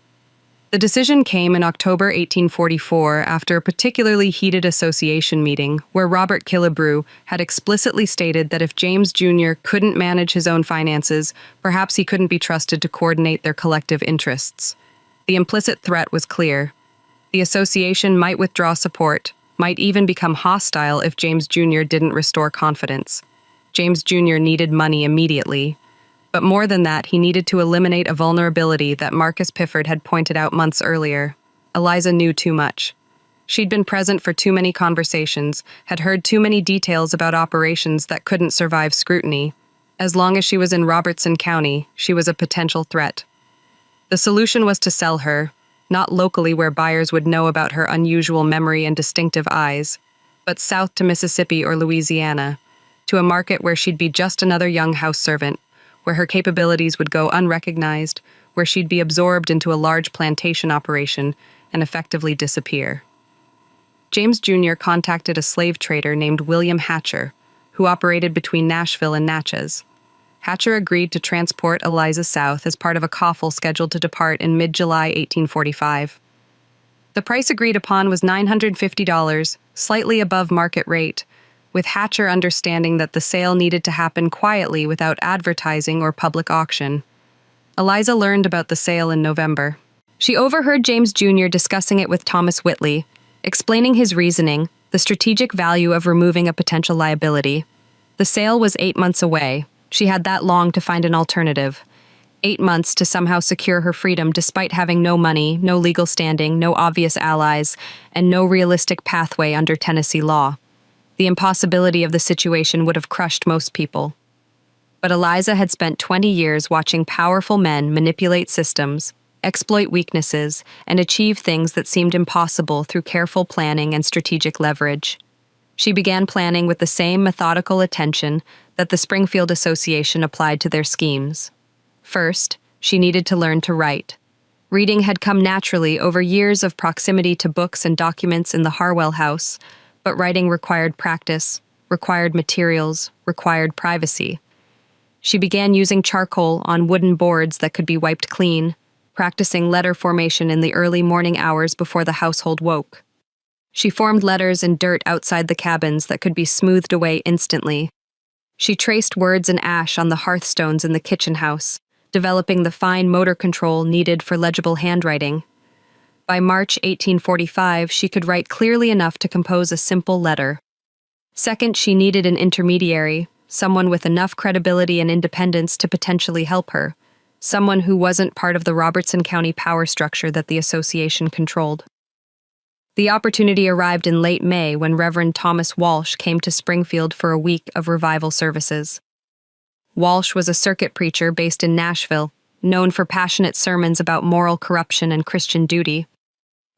The decision came in October 1844 after a particularly heated association meeting where Robert Killebrew had explicitly stated that if James Jr. couldn't manage his own finances, perhaps he couldn't be trusted to coordinate their collective interests. The implicit threat was clear. The association might withdraw support, might even become hostile if James Jr. didn't restore confidence. James Jr. needed money immediately. But more than that, he needed to eliminate a vulnerability that Marcus Pifford had pointed out months earlier. Eliza knew too much. She'd been present for too many conversations, had heard too many details about operations that couldn't survive scrutiny. As long as she was in Robertson County, she was a potential threat. The solution was to sell her, not locally where buyers would know about her unusual memory and distinctive eyes, but south to Mississippi or Louisiana, to a market where she'd be just another young house servant, where her capabilities would go unrecognized, where she'd be absorbed into a large plantation operation and effectively disappear. James Jr. contacted a slave trader named William Hatcher, who operated between Nashville and Natchez. Hatcher agreed to transport Eliza south as part of a coffle scheduled to depart in mid-July 1845. The price agreed upon was $950, slightly above market rate, with Hatcher understanding that the sale needed to happen quietly without advertising or public auction. Eliza learned about the sale in November. She overheard James Jr. discussing it with Thomas Whitley, explaining his reasoning, the strategic value of removing a potential liability. The sale was 8 months away. She had that long to find an alternative. 8 months to somehow secure her freedom despite having no money, no legal standing, no obvious allies, and no realistic pathway under Tennessee law. The impossibility of the situation would have crushed most people. But Eliza had spent 20 years watching powerful men manipulate systems, exploit weaknesses, and achieve things that seemed impossible through careful planning and strategic leverage. She began planning with the same methodical attention that the Springfield Association applied to their schemes. First, she needed to learn to write. Reading had come naturally over years of proximity to books and documents in the Harwell house, but writing required practice, required materials, required privacy. She began using charcoal on wooden boards that could be wiped clean, practicing letter formation in the early morning hours before the household woke. She formed letters in dirt outside the cabins that could be smoothed away instantly. She traced words in ash on the hearthstones in the kitchen house, developing the fine motor control needed for legible handwriting. By March 1845, she could write clearly enough to compose a simple letter. Second, she needed an intermediary, someone with enough credibility and independence to potentially help her, someone who wasn't part of the Robertson County power structure that the association controlled. The opportunity arrived in late May when Reverend Thomas Walsh came to Springfield for a week of revival services. Walsh was a circuit preacher based in Nashville, known for passionate sermons about moral corruption and Christian duty.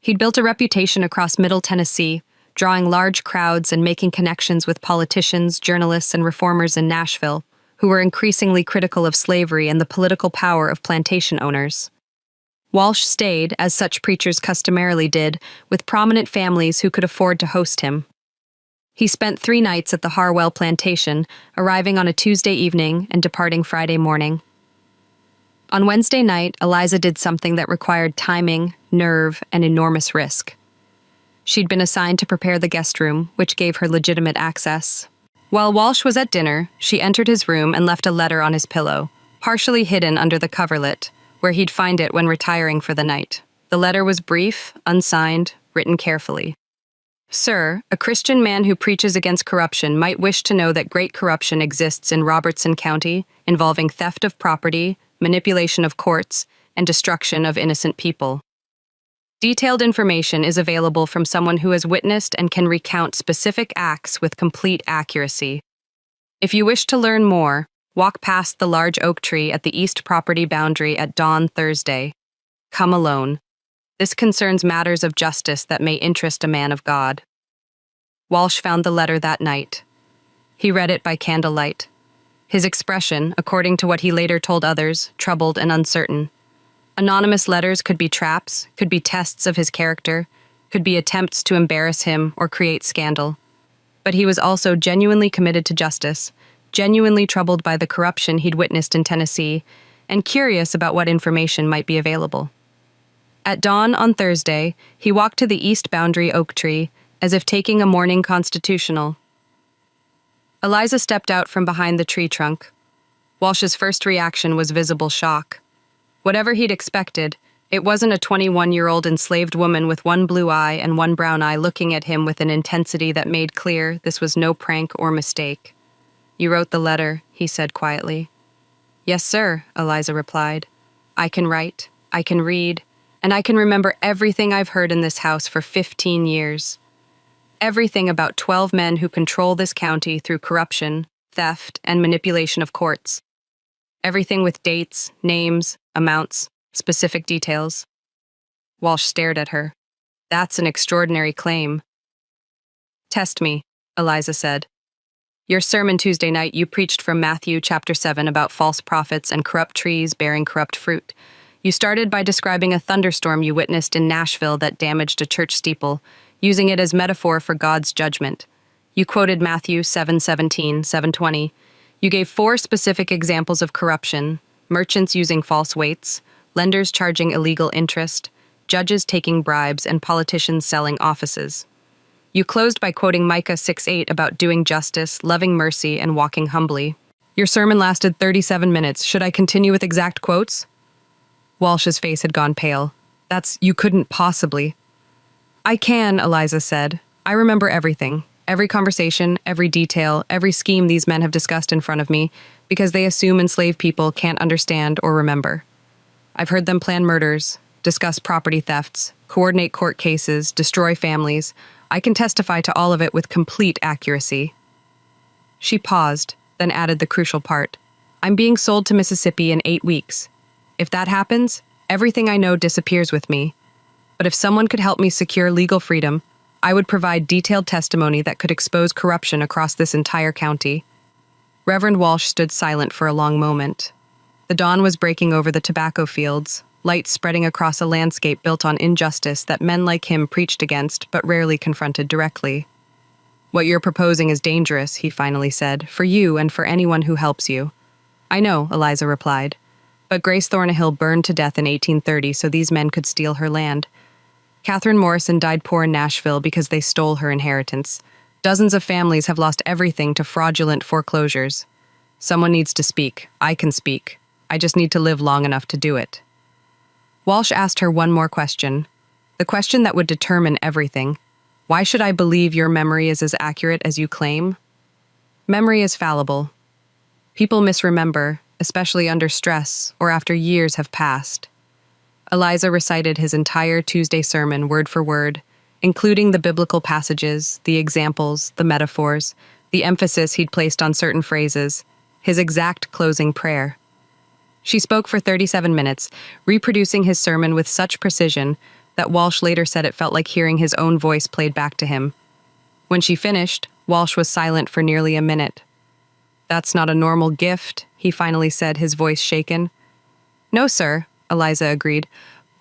He'd built a reputation across Middle Tennessee, drawing large crowds and making connections with politicians, journalists, and reformers in Nashville, who were increasingly critical of slavery and the political power of plantation owners. Walsh stayed, as such preachers customarily did, with prominent families who could afford to host him. He spent 3 nights at the Harwell Plantation, arriving on a Tuesday evening and departing Friday morning. On Wednesday night, Eliza did something that required timing, nerve, and enormous risk. She'd been assigned to prepare the guest room, which gave her legitimate access. While Walsh was at dinner, she entered his room and left a letter on his pillow, partially hidden under the coverlet, where he'd find it when retiring for the night. The letter was brief, unsigned, written carefully. Sir, a Christian man who preaches against corruption might wish to know that great corruption exists in Robertson County, involving theft of property, manipulation of courts, and destruction of innocent people. Detailed information is available from someone who has witnessed and can recount specific acts with complete accuracy. If you wish to learn more, walk past the large oak tree at the east property boundary at dawn Thursday. Come alone. This concerns matters of justice that may interest a man of God. Walsh found the letter that night. He read it by candlelight. His expression, according to what he later told others, troubled and uncertain. Anonymous letters could be traps, could be tests of his character, could be attempts to embarrass him or create scandal. But he was also genuinely committed to justice, genuinely troubled by the corruption he'd witnessed in Tennessee, and curious about what information might be available. At dawn on Thursday, he walked to the east boundary oak tree, as if taking a morning constitutional. Eliza stepped out from behind the tree trunk. Walsh's first reaction was visible shock. Whatever he'd expected, it wasn't a 21-year-old enslaved woman with one blue eye and one brown eye looking at him with an intensity that made clear this was no prank or mistake. "You wrote the letter," he said quietly. "Yes, sir," Eliza replied. "I can write, I can read, and I can remember everything I've heard in this house for 15 years. Everything about 12 men who control this county through corruption, theft, and manipulation of courts. Everything with dates, names, amounts, specific details." Walsh stared at her. "That's an extraordinary claim." "Test me," Eliza said. "Your sermon Tuesday night, you preached from Matthew chapter 7 about false prophets and corrupt trees bearing corrupt fruit. You started by describing a thunderstorm you witnessed in Nashville that damaged a church steeple, using it as metaphor for God's judgment. You quoted Matthew 7:17, 7:20. You gave 4 specific examples of corruption: merchants using false weights, lenders charging illegal interest, judges taking bribes, and politicians selling offices. You closed by quoting Micah 6:8 about doing justice, loving mercy, and walking humbly. Your sermon lasted 37 minutes. Should I continue with exact quotes?" Walsh's face had gone pale. You couldn't possibly." "I can," Eliza said. "I remember everything. Every conversation, every detail, every scheme these men have discussed in front of me, because they assume enslaved people can't understand or remember. I've heard them plan murders, discuss property thefts, coordinate court cases, destroy families. I can testify to all of it with complete accuracy." She paused, then added the crucial part. "I'm being sold to Mississippi in 8 weeks. If that happens, everything I know disappears with me. But if someone could help me secure legal freedom, I would provide detailed testimony that could expose corruption across this entire county." Reverend Walsh stood silent for a long moment. The dawn was breaking over the tobacco fields, light spreading across a landscape built on injustice that men like him preached against but rarely confronted directly. "What you're proposing is dangerous," he finally said, "for you and for anyone who helps you." "I know," Eliza replied. "But Grace Thornahill burned to death in 1830 so these men could steal her land. Catherine Morrison died poor in Nashville because they stole her inheritance. Dozens of families have lost everything to fraudulent foreclosures. Someone needs to speak. I can speak. I just need to live long enough to do it." Walsh asked her one more question, the question that would determine everything. "Why should I believe your memory is as accurate as you claim?" "Memory is fallible. People misremember, especially under stress or after years have passed." Eliza recited his entire Tuesday sermon word for word, including the biblical passages, the examples, the metaphors, the emphasis he'd placed on certain phrases, his exact closing prayer. She spoke for 37 minutes, reproducing his sermon with such precision that Walsh later said it felt like hearing his own voice played back to him. When she finished, Walsh was silent for nearly a minute. "That's not a normal gift," he finally said, his voice shaken. "No, sir," Eliza agreed.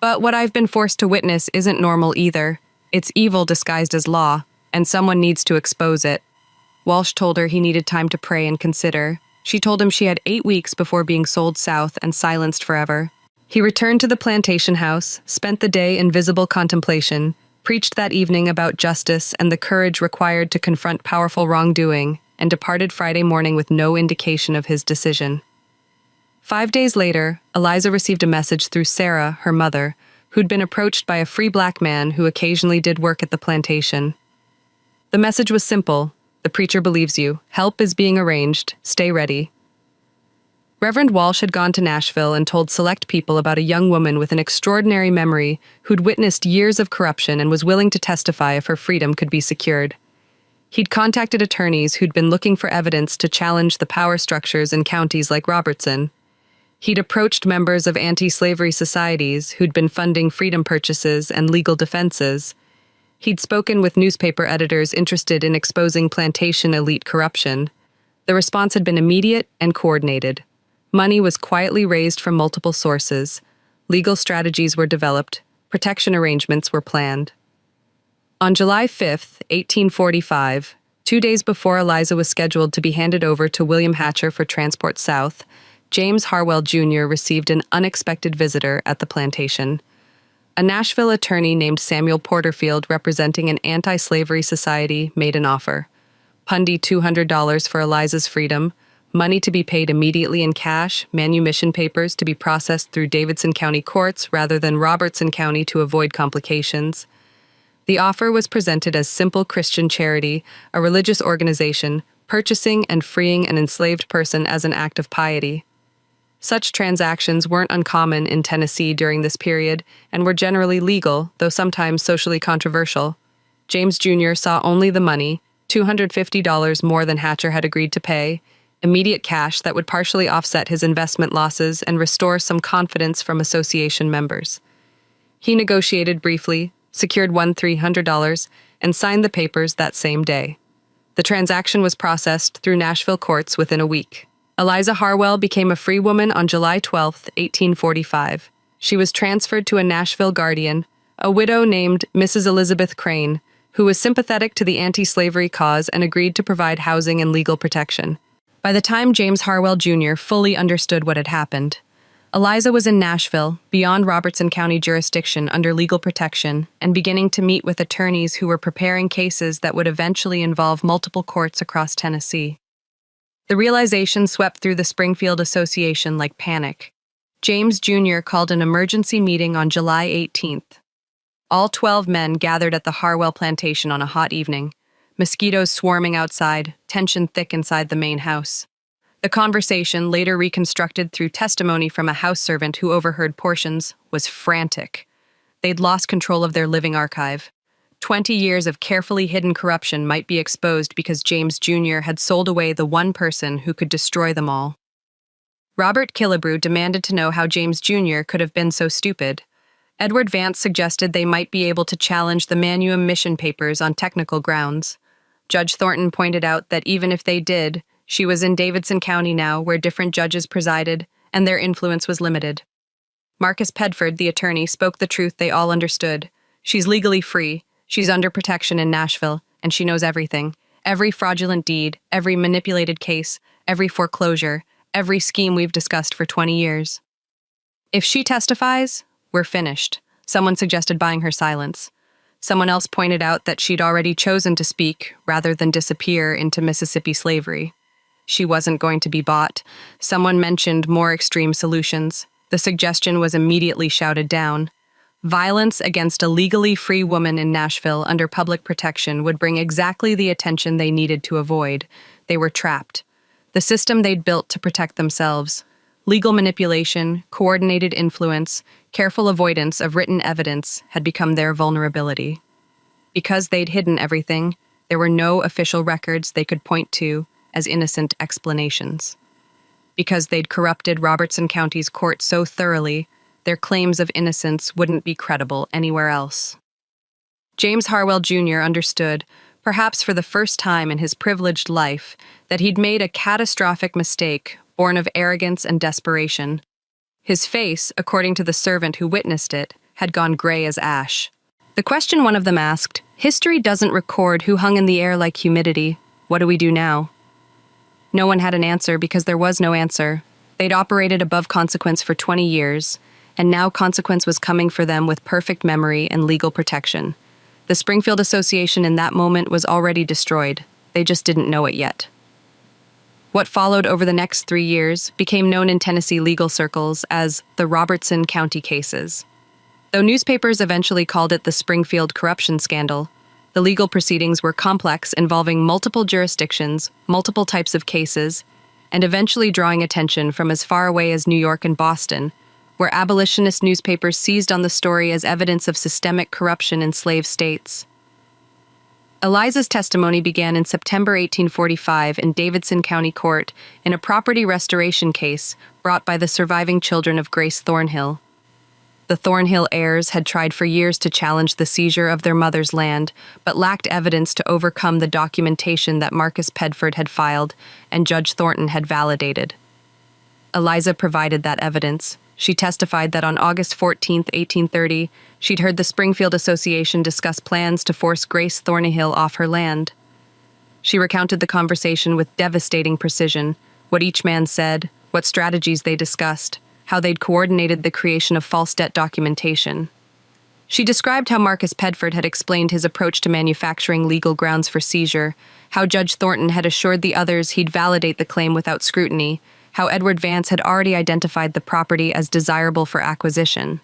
"But what I've been forced to witness isn't normal either. It's evil disguised as law, and someone needs to expose it." Walsh told her he needed time to pray and consider. She told him she had 8 weeks before being sold south and silenced forever. He returned to the plantation house, spent the day in visible contemplation, preached that evening about justice and the courage required to confront powerful wrongdoing, and departed Friday morning with no indication of his decision. 5 days later, Eliza received a message through Sarah, her mother, who'd been approached by a free black man who occasionally did work at the plantation. The message was simple: "The preacher believes you. Help is being arranged. Stay ready." Reverend Walsh had gone to Nashville and told select people about a young woman with an extraordinary memory who'd witnessed years of corruption and was willing to testify if her freedom could be secured. He'd contacted attorneys who'd been looking for evidence to challenge the power structures in counties like Robertson. He'd approached members of anti-slavery societies who'd been funding freedom purchases and legal defenses. He'd spoken with newspaper editors interested in exposing plantation elite corruption. The response had been immediate and coordinated. Money was quietly raised from multiple sources. Legal strategies were developed. Protection arrangements were planned. On July 5, 1845, 2 days before Eliza was scheduled to be handed over to William Hatcher for transport south, James Harwell Jr. received an unexpected visitor at the plantation. A Nashville attorney named Samuel Porterfield, representing an anti-slavery society, made an offer. Pundy $200 for Eliza's freedom, money to be paid immediately in cash, manumission papers to be processed through Davidson County courts rather than Robertson County to avoid complications. The offer was presented as simple Christian charity, a religious organization, purchasing and freeing an enslaved person as an act of piety. Such transactions weren't uncommon in Tennessee during this period and were generally legal, though sometimes socially controversial. James Jr. saw only the money, $250 more than Hatcher had agreed to pay, immediate cash that would partially offset his investment losses and restore some confidence from association members. He negotiated briefly, secured $300, and signed the papers that same day. The transaction was processed through Nashville courts within a week. Eliza Harwell became a free woman on July 12, 1845. She was transferred to a Nashville guardian, a widow named Mrs. Elizabeth Crane, who was sympathetic to the anti-slavery cause and agreed to provide housing and legal protection. By the time James Harwell Jr. fully understood what had happened, Eliza was in Nashville, beyond Robertson County jurisdiction under legal protection, and beginning to meet with attorneys who were preparing cases that would eventually involve multiple courts across Tennessee. The realization swept through the Springfield Association like panic. James Jr. called an emergency meeting on July 18th. All 12 men gathered at the Harwell plantation on a hot evening, mosquitoes swarming outside, tension thick inside the main house. The conversation, later reconstructed through testimony from a house servant who overheard portions, was frantic. They'd lost control of their living archive. 20 years of carefully hidden corruption might be exposed because James Jr. had sold away the one person who could destroy them all. Robert Killebrew demanded to know how James Jr. could have been so stupid. Edward Vance suggested they might be able to challenge the manumission papers on technical grounds. Judge Thornton pointed out that even if they did, she was in Davidson County now, where different judges presided, and their influence was limited. Marcus Pedford, the attorney, spoke the truth they all understood. She's legally free, she's under protection in Nashville, and she knows everything. Every fraudulent deed, every manipulated case, every foreclosure, every scheme we've discussed for 20 years. If she testifies, we're finished. Someone suggested buying her silence. Someone else pointed out that she'd already chosen to speak rather than disappear into Mississippi slavery. She wasn't going to be bought. Someone mentioned more extreme solutions. The suggestion was immediately shouted down. Violence against a legally free woman in Nashville under public protection would bring exactly the attention they needed to avoid. They were trapped. The system they'd built to protect themselves. Legal manipulation, coordinated influence, careful avoidance of written evidence had become their vulnerability. Because they'd hidden everything, there were no official records they could point to as innocent explanations. Because they'd corrupted Robertson County's court so thoroughly, their claims of innocence wouldn't be credible anywhere else. James Harwell Jr. understood, perhaps for the first time in his privileged life, that he'd made a catastrophic mistake born of arrogance and desperation. His face, according to the servant who witnessed it, had gone gray as ash. The question one of them asked, "History doesn't record who hung in the air like humidity. What do we do now?" No one had an answer because there was no answer. They'd operated above consequence for 20 years, and now consequence was coming for them with perfect memory and legal protection. The Springfield Association in that moment was already destroyed. They just didn't know it yet. What followed over the next 3 years became known in Tennessee legal circles as the Robertson County cases. Though newspapers eventually called it the Springfield corruption scandal, the legal proceedings were complex, involving multiple jurisdictions, multiple types of cases, and eventually drawing attention from as far away as New York and Boston, where abolitionist newspapers seized on the story as evidence of systemic corruption in slave states. Eliza's testimony began in September 1845 in Davidson County Court in a property restoration case brought by the surviving children of Grace Thornhill. The Thornhill heirs had tried for years to challenge the seizure of their mother's land, but lacked evidence to overcome the documentation that Marcus Pedford had filed and Judge Thornton had validated. Eliza provided that evidence. She testified that on August 14, 1830, she'd heard the Springfield Association discuss plans to force Grace Thornhill off her land. She recounted the conversation with devastating precision, what each man said, what strategies they discussed, how they'd coordinated the creation of false debt documentation. She described how Marcus Pedford had explained his approach to manufacturing legal grounds for seizure, how Judge Thornton had assured the others he'd validate the claim without scrutiny, how Edward Vance had already identified the property as desirable for acquisition.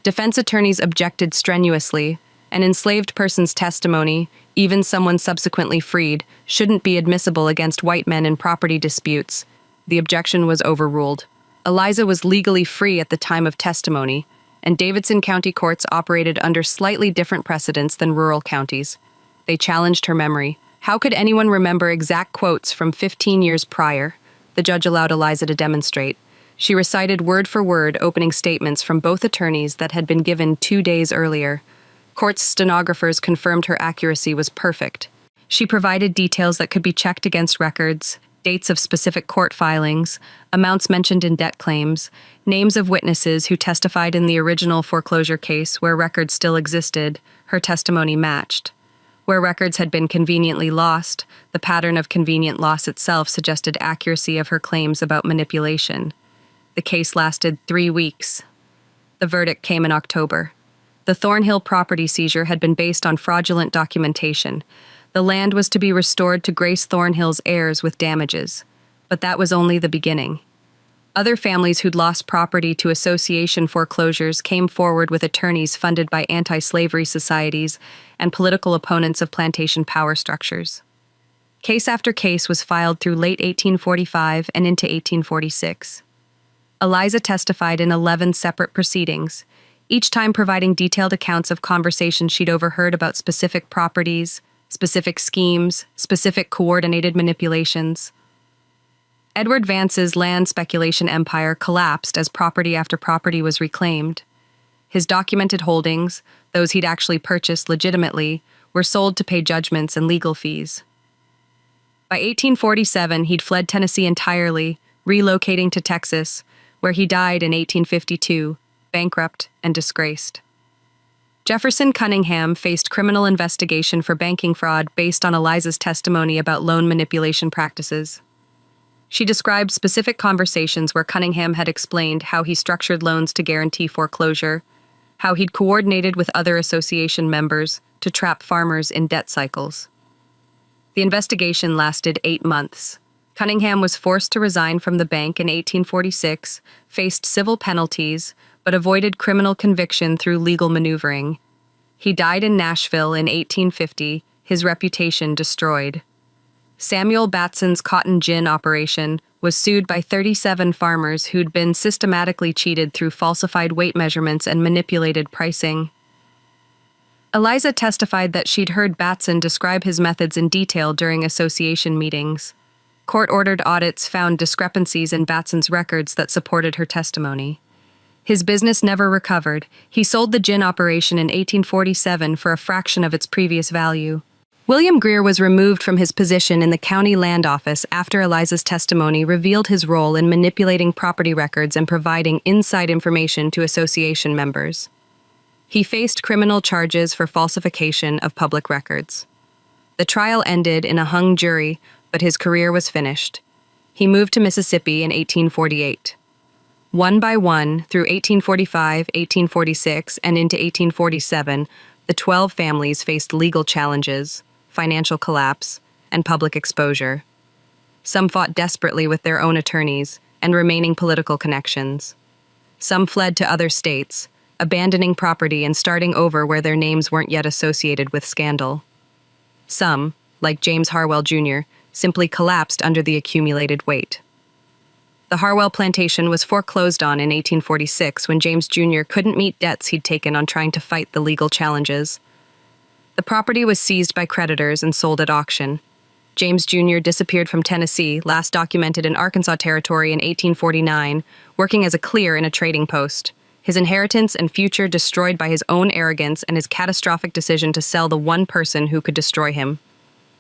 Defense attorneys objected strenuously. An enslaved person's testimony, even someone subsequently freed, shouldn't be admissible against white men in property disputes. The objection was overruled. Eliza was legally free at the time of testimony, and Davidson County courts operated under slightly different precedents than rural counties. They challenged her memory. How could anyone remember exact quotes from 15 years prior? The judge allowed Eliza to demonstrate. She recited word for word opening statements from both attorneys that had been given 2 days earlier. Court's stenographers confirmed her accuracy was perfect. She provided details that could be checked against records, dates of specific court filings, amounts mentioned in debt claims, names of witnesses who testified in the original foreclosure case where records still existed. Her testimony matched. Where records had been conveniently lost, the pattern of convenient loss itself suggested accuracy of her claims about manipulation. The case lasted 3 weeks. The verdict came in October. The Thornhill property seizure had been based on fraudulent documentation. The land was to be restored to Grace Thornhill's heirs with damages. But that was only the beginning. Other families who'd lost property to association foreclosures came forward with attorneys funded by anti-slavery societies and political opponents of plantation power structures. Case after case was filed through late 1845 and into 1846. Eliza testified in 11 separate proceedings, each time providing detailed accounts of conversations she'd overheard about specific properties, specific schemes, specific coordinated manipulations. Edward Vance's land speculation empire collapsed as property after property was reclaimed. His documented holdings, those he'd actually purchased legitimately, were sold to pay judgments and legal fees. By 1847, he'd fled Tennessee entirely, relocating to Texas, where he died in 1852, bankrupt and disgraced. Jefferson Cunningham faced criminal investigation for banking fraud based on Eliza's testimony about loan manipulation practices. She described specific conversations where Cunningham had explained how he structured loans to guarantee foreclosure, how he'd coordinated with other association members to trap farmers in debt cycles. The investigation lasted 8 months. Cunningham was forced to resign from the bank in 1846, faced civil penalties, but avoided criminal conviction through legal maneuvering. He died in Nashville in 1850, his reputation destroyed. Samuel Batson's cotton gin operation was sued by 37 farmers who'd been systematically cheated through falsified weight measurements and manipulated pricing. Eliza testified that she'd heard Batson describe his methods in detail during association meetings. Court-ordered audits found discrepancies in Batson's records that supported her testimony. His business never recovered. He sold the gin operation in 1847 for a fraction of its previous value. William Greer was removed from his position in the county land office after Eliza's testimony revealed his role in manipulating property records and providing inside information to association members. He faced criminal charges for falsification of public records. The trial ended in a hung jury, but his career was finished. He moved to Mississippi in 1848. One by one, through 1845, 1846, and into 1847, the 12 families faced legal challenges, financial collapse, and public exposure. Some fought desperately with their own attorneys and remaining political connections. Some fled to other states, abandoning property and starting over where their names weren't yet associated with scandal. Some, like James Harwell Jr., simply collapsed under the accumulated weight. The Harwell Plantation was foreclosed on in 1846 when James Jr. couldn't meet debts he'd taken on trying to fight the legal challenges. The property was seized by creditors and sold at auction. James Jr. disappeared from Tennessee, last documented in Arkansas Territory in 1849, working as a clear in a trading post. His inheritance and future destroyed by his own arrogance and his catastrophic decision to sell the one person who could destroy him.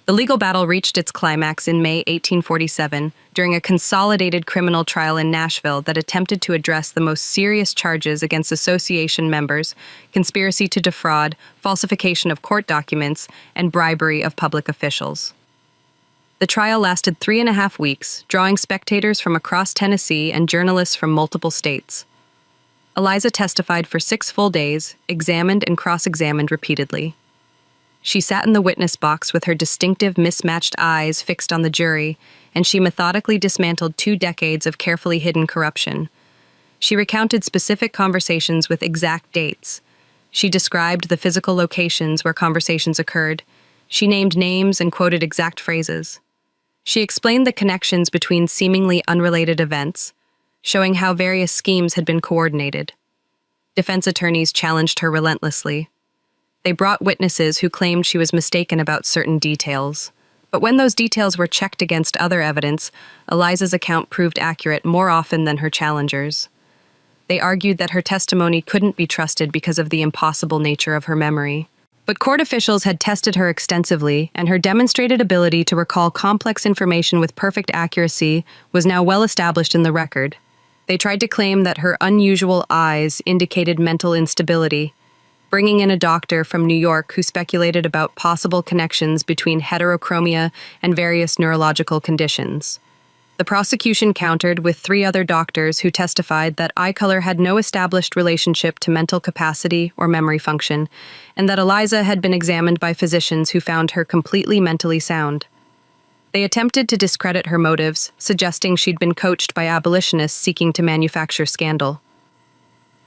The legal battle reached its climax in May 1847 during a consolidated criminal trial in Nashville that attempted to address the most serious charges against association members: conspiracy to defraud, falsification of court documents, and bribery of public officials. The trial lasted 3.5 weeks, drawing spectators from across Tennessee and journalists from multiple states. Eliza testified for 6 full days, examined and cross-examined repeatedly. She sat in the witness box with her distinctive mismatched eyes fixed on the jury, and she methodically dismantled 2 decades of carefully hidden corruption. She recounted specific conversations with exact dates. She described the physical locations where conversations occurred. She named names and quoted exact phrases. She explained the connections between seemingly unrelated events, showing how various schemes had been coordinated. Defense attorneys challenged her relentlessly. They brought witnesses who claimed she was mistaken about certain details. But when those details were checked against other evidence, Eliza's account proved accurate more often than her challengers. They argued that her testimony couldn't be trusted because of the impossible nature of her memory. But court officials had tested her extensively, and her demonstrated ability to recall complex information with perfect accuracy was now well established in the record. They tried to claim that her unusual eyes indicated mental instability, bringing in a doctor from New York who speculated about possible connections between heterochromia and various neurological conditions. The prosecution countered with 3 other doctors who testified that eye color had no established relationship to mental capacity or memory function, and that Eliza had been examined by physicians who found her completely mentally sound. They attempted to discredit her motives, suggesting she'd been coached by abolitionists seeking to manufacture scandal.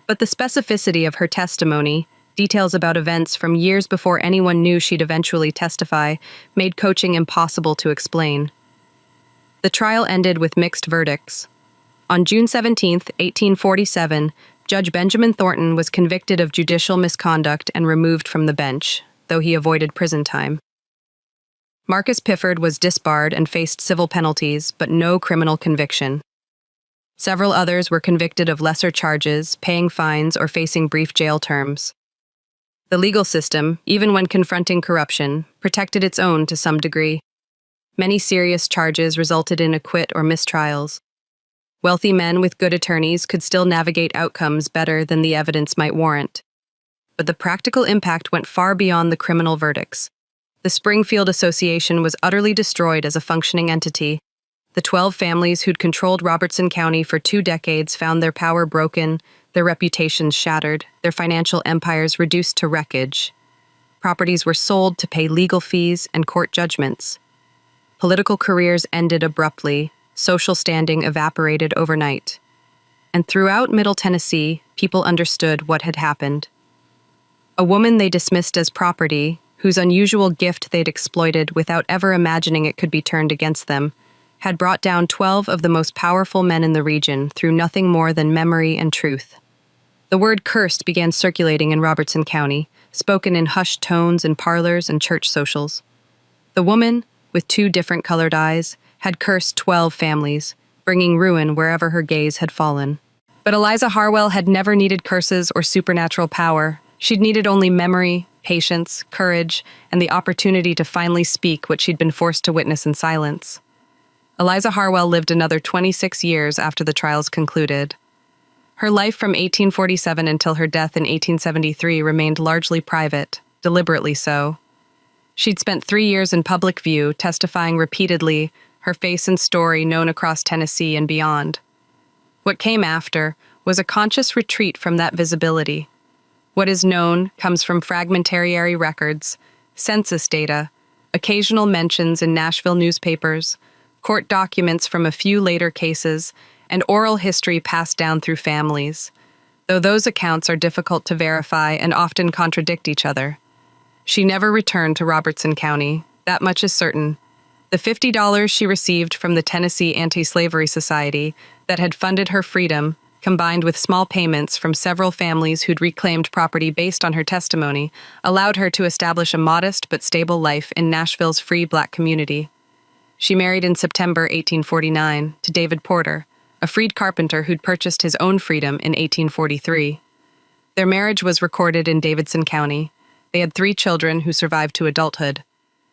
But the specificity of her testimony, details about events from years before anyone knew she'd eventually testify, made coaching impossible to explain. The trial ended with mixed verdicts. On June 17, 1847, Judge Benjamin Thornton was convicted of judicial misconduct and removed from the bench, though he avoided prison time. Marcus Pifford was disbarred and faced civil penalties, but no criminal conviction. Several others were convicted of lesser charges, paying fines, or facing brief jail terms. The legal system, even when confronting corruption, protected its own to some degree. Many serious charges resulted in acquit or mistrials. Wealthy men with good attorneys could still navigate outcomes better than the evidence might warrant. But the practical impact went far beyond the criminal verdicts. The Springfield Association was utterly destroyed as a functioning entity. The 12 families who'd controlled Robertson County for 2 decades found their power broken, their reputations shattered, their financial empires reduced to wreckage. Properties were sold to pay legal fees and court judgments. Political careers ended abruptly, social standing evaporated overnight. And throughout Middle Tennessee, people understood what had happened. A woman they dismissed as property, whose unusual gift they'd exploited without ever imagining it could be turned against them, had brought down 12 of the most powerful men in the region through nothing more than memory and truth. The word cursed began circulating in Robertson County, spoken in hushed tones in parlors and church socials. The woman, with 2 different colored eyes, had cursed 12 families, bringing ruin wherever her gaze had fallen. But Eliza Harwell had never needed curses or supernatural power. She'd needed only memory, patience, courage, and the opportunity to finally speak what she'd been forced to witness in silence. Eliza Harwell lived another 26 years after the trials concluded. Her life from 1847 until her death in 1873 remained largely private, deliberately so. She'd spent 3 years in public view, testifying repeatedly, her face and story known across Tennessee and beyond. What came after was a conscious retreat from that visibility. What is known comes from fragmentary records, census data, occasional mentions in Nashville newspapers, court documents from a few later cases, and oral history passed down through families, though those accounts are difficult to verify and often contradict each other. She never returned to Robertson County, that much is certain. The $50 she received from the Tennessee Anti-Slavery Society that had funded her freedom, combined with small payments from several families who'd reclaimed property based on her testimony, allowed her to establish a modest but stable life in Nashville's free Black community. She married in September 1849 to David Porter, a freed carpenter who'd purchased his own freedom in 1843. Their marriage was recorded in Davidson County. They had 3 children who survived to adulthood.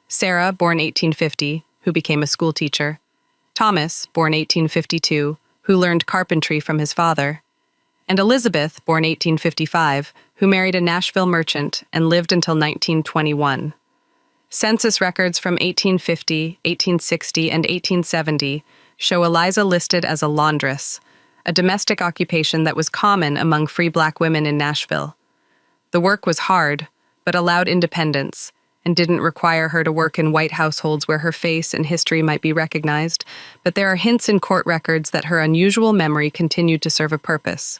Sarah, born 1850, who became a schoolteacher. Thomas, born 1852, who learned carpentry from his father. And Elizabeth, born 1855, who married a Nashville merchant and lived until 1921. Census records from 1850, 1860, and 1870 show Eliza listed as a laundress, a domestic occupation that was common among free Black women in Nashville. The work was hard, but allowed independence, and didn't require her to work in white households where her face and history might be recognized, but there are hints in court records that her unusual memory continued to serve a purpose.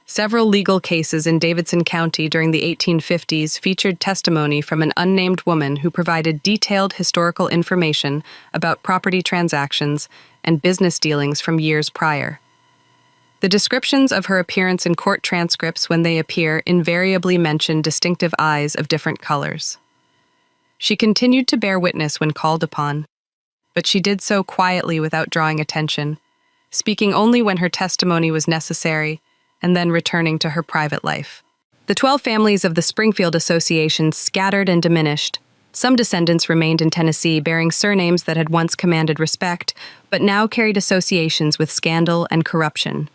Several legal cases in Davidson County during the 1850s featured testimony from an unnamed woman who provided detailed historical information about property transactions and business dealings from years prior. The descriptions of her appearance in court transcripts when they appear invariably mention distinctive eyes of different colors. She continued to bear witness when called upon, but she did so quietly without drawing attention, speaking only when her testimony was necessary and then returning to her private life. The 12 families of the Springfield Association scattered and diminished. Some descendants remained in Tennessee bearing surnames that had once commanded respect, but now carried associations with scandal and corruption.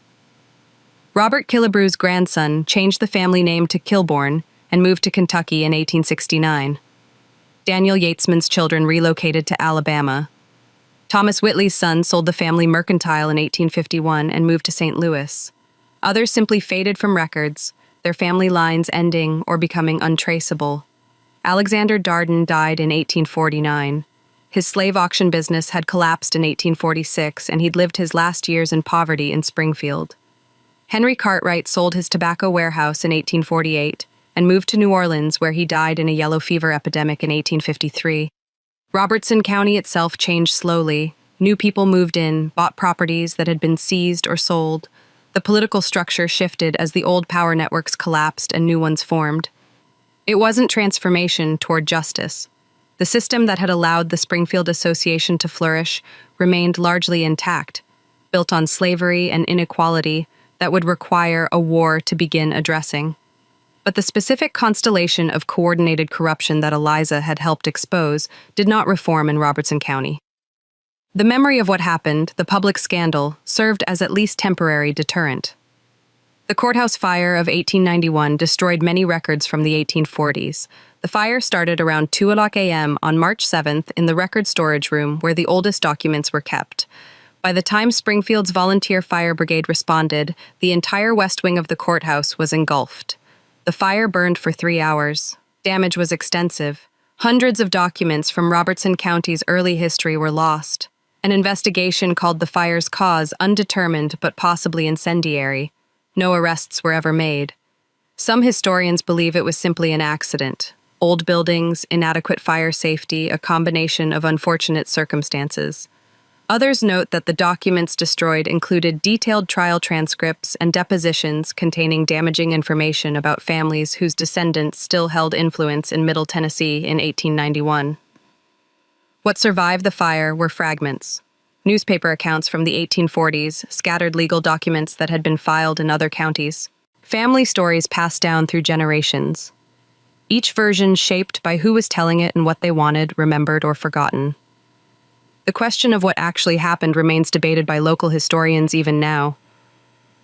Robert Killebrew's grandson changed the family name to Kilbourne and moved to Kentucky in 1869. Daniel Yatesman's children relocated to Alabama. Thomas Whitley's son sold the family mercantile in 1851 and moved to St. Louis. Others simply faded from records, their family lines ending or becoming untraceable. Alexander Darden died in 1849. His slave auction business had collapsed in 1846, and he'd lived his last years in poverty in Springfield. Henry Cartwright sold his tobacco warehouse in 1848 and moved to New Orleans, where he died in a yellow fever epidemic in 1853. Robertson County itself changed slowly. New people moved in, bought properties that had been seized or sold. The political structure shifted as the old power networks collapsed and new ones formed. It wasn't transformation toward justice. The system that had allowed the Springfield Association to flourish remained largely intact, built on slavery and inequality that would require a war to begin addressing. But the specific constellation of coordinated corruption that Eliza had helped expose did not reform in Robertson County. The memory of what happened, the public scandal, served as at least temporary deterrent. The courthouse fire of 1891 destroyed many records from the 1840s. The fire started around 2:00 a.m. on March 7th in the record storage room where the oldest documents were kept. By the time Springfield's volunteer fire brigade responded, the entire west wing of the courthouse was engulfed. The fire burned for 3 hours. Damage was extensive. Hundreds of documents from Robertson County's early history were lost. An investigation called the fire's cause undetermined but possibly incendiary. No arrests were ever made. Some historians believe it was simply an accident. Old buildings, inadequate fire safety, a combination of unfortunate circumstances. Others note that the documents destroyed included detailed trial transcripts and depositions containing damaging information about families whose descendants still held influence in Middle Tennessee in 1891. What survived the fire were fragments. Newspaper accounts from the 1840s, scattered legal documents that had been filed in other counties. Family stories passed down through generations. Each version shaped by who was telling it and what they wanted, remembered, or forgotten. The question of what actually happened remains debated by local historians even now.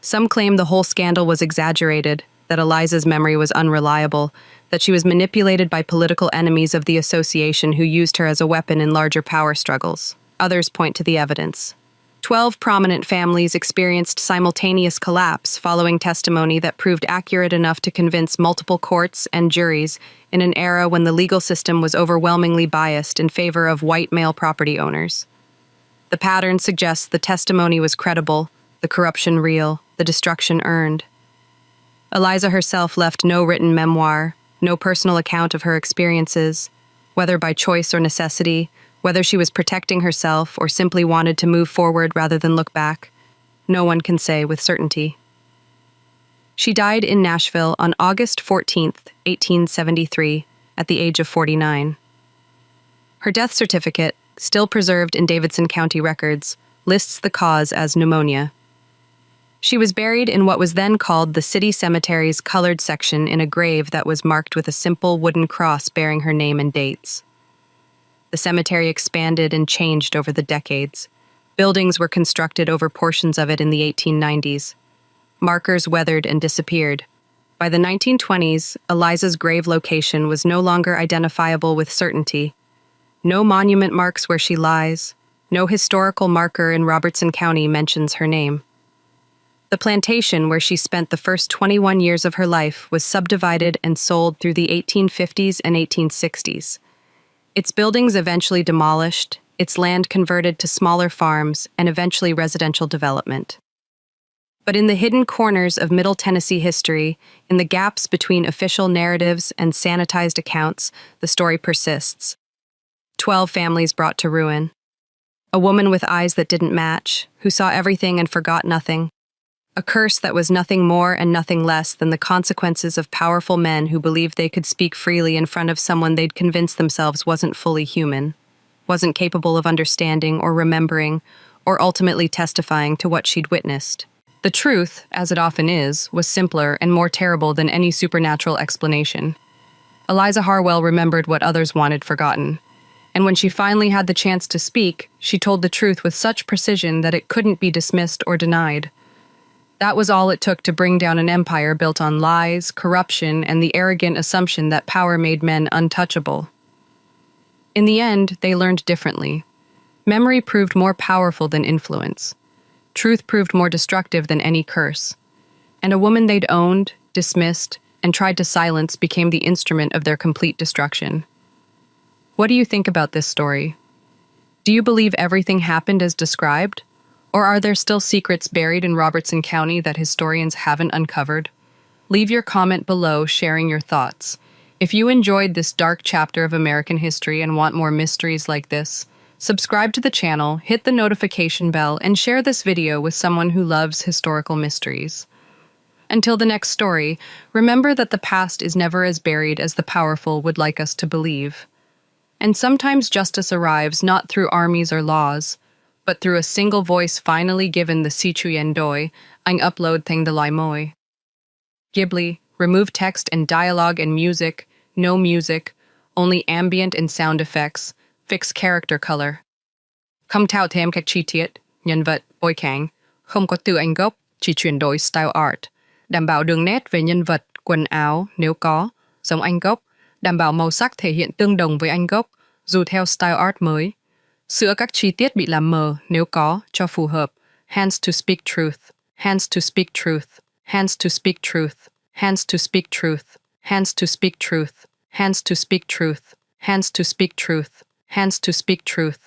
Some claim the whole scandal was exaggerated, that Eliza's memory was unreliable, that she was manipulated by political enemies of the association who used her as a weapon in larger power struggles. Others point to the evidence. 12 prominent families experienced simultaneous collapse following testimony that proved accurate enough to convince multiple courts and juries in an era when the legal system was overwhelmingly biased in favor of white male property owners. The pattern suggests the testimony was credible, the corruption real, the destruction earned. Eliza herself left no written memoir, no personal account of her experiences, whether by choice or necessity, whether she was protecting herself or simply wanted to move forward rather than look back. No one can say with certainty. She died in Nashville on August 14th, 1873, at the age of 49. Her death certificate, still preserved in Davidson County records, lists the cause as pneumonia. She was buried in what was then called the city cemetery's colored section in a grave that was marked with a simple wooden cross bearing her name and dates. The cemetery expanded and changed over the decades. Buildings were constructed over portions of it in the 1890s. Markers weathered and disappeared. By the 1920s, Eliza's grave location was no longer identifiable with certainty. No monument marks where she lies. No historical marker in Robertson County mentions her name. The plantation where she spent the first 21 years of her life was subdivided and sold through the 1850s and 1860s. Its buildings eventually demolished, its land converted to smaller farms, and eventually residential development. But in the hidden corners of Middle Tennessee history, in the gaps between official narratives and sanitized accounts, the story persists. 12 families brought to ruin. A woman with eyes that didn't match, who saw everything and forgot nothing. A curse that was nothing more and nothing less than the consequences of powerful men who believed they could speak freely in front of someone they'd convinced themselves wasn't fully human, wasn't capable of understanding or remembering, or ultimately testifying to what she'd witnessed. The truth, as it often is, was simpler and more terrible than any supernatural explanation. Eliza Harwell remembered what others wanted forgotten. And when she finally had the chance to speak, she told the truth with such precision that it couldn't be dismissed or denied. That was all it took to bring down an empire built on lies, corruption, and the arrogant assumption that power made men untouchable. In the end, they learned differently. Memory proved more powerful than influence. Truth proved more destructive than any curse. And a woman they'd owned, dismissed, and tried to silence became the instrument of their complete destruction. What do you think about this story? Do you believe everything happened as described? Or are there still secrets buried in Robertson County that historians haven't uncovered? Leave your comment below sharing your thoughts. If you enjoyed this dark chapter of American history and want more mysteries like this, subscribe to the channel, hit the notification bell, and share this video with someone who loves historical mysteries. Until the next story, remember that the past is never as buried as the powerful would like us to believe. And sometimes justice arrives not through armies or laws, but through a single voice finally given the si chuyen doi, ang upload thing the lai moi. Ghibli, remove text and dialogue and music, no music, only ambient and sound effects, fix character color. Không thao thêm các chi tiết, nhân vật, bối cảnh, không có từ Anh gốc, chỉ chuyển đổi style art, đảm bảo đường nét về nhân vật, quần áo nếu có, giống Anh gốc, đảm bảo màu sắc thể hiện tương đồng với Anh gốc, dù theo style art mới. Sửa các chi tiết bị làm mờ nếu có cho phù hợp. Hands to speak truth. Hands to speak truth. Hands to speak truth. Hands to speak truth. Hands to speak truth. Hands to speak truth. Hands to speak truth. Hands to speak truth.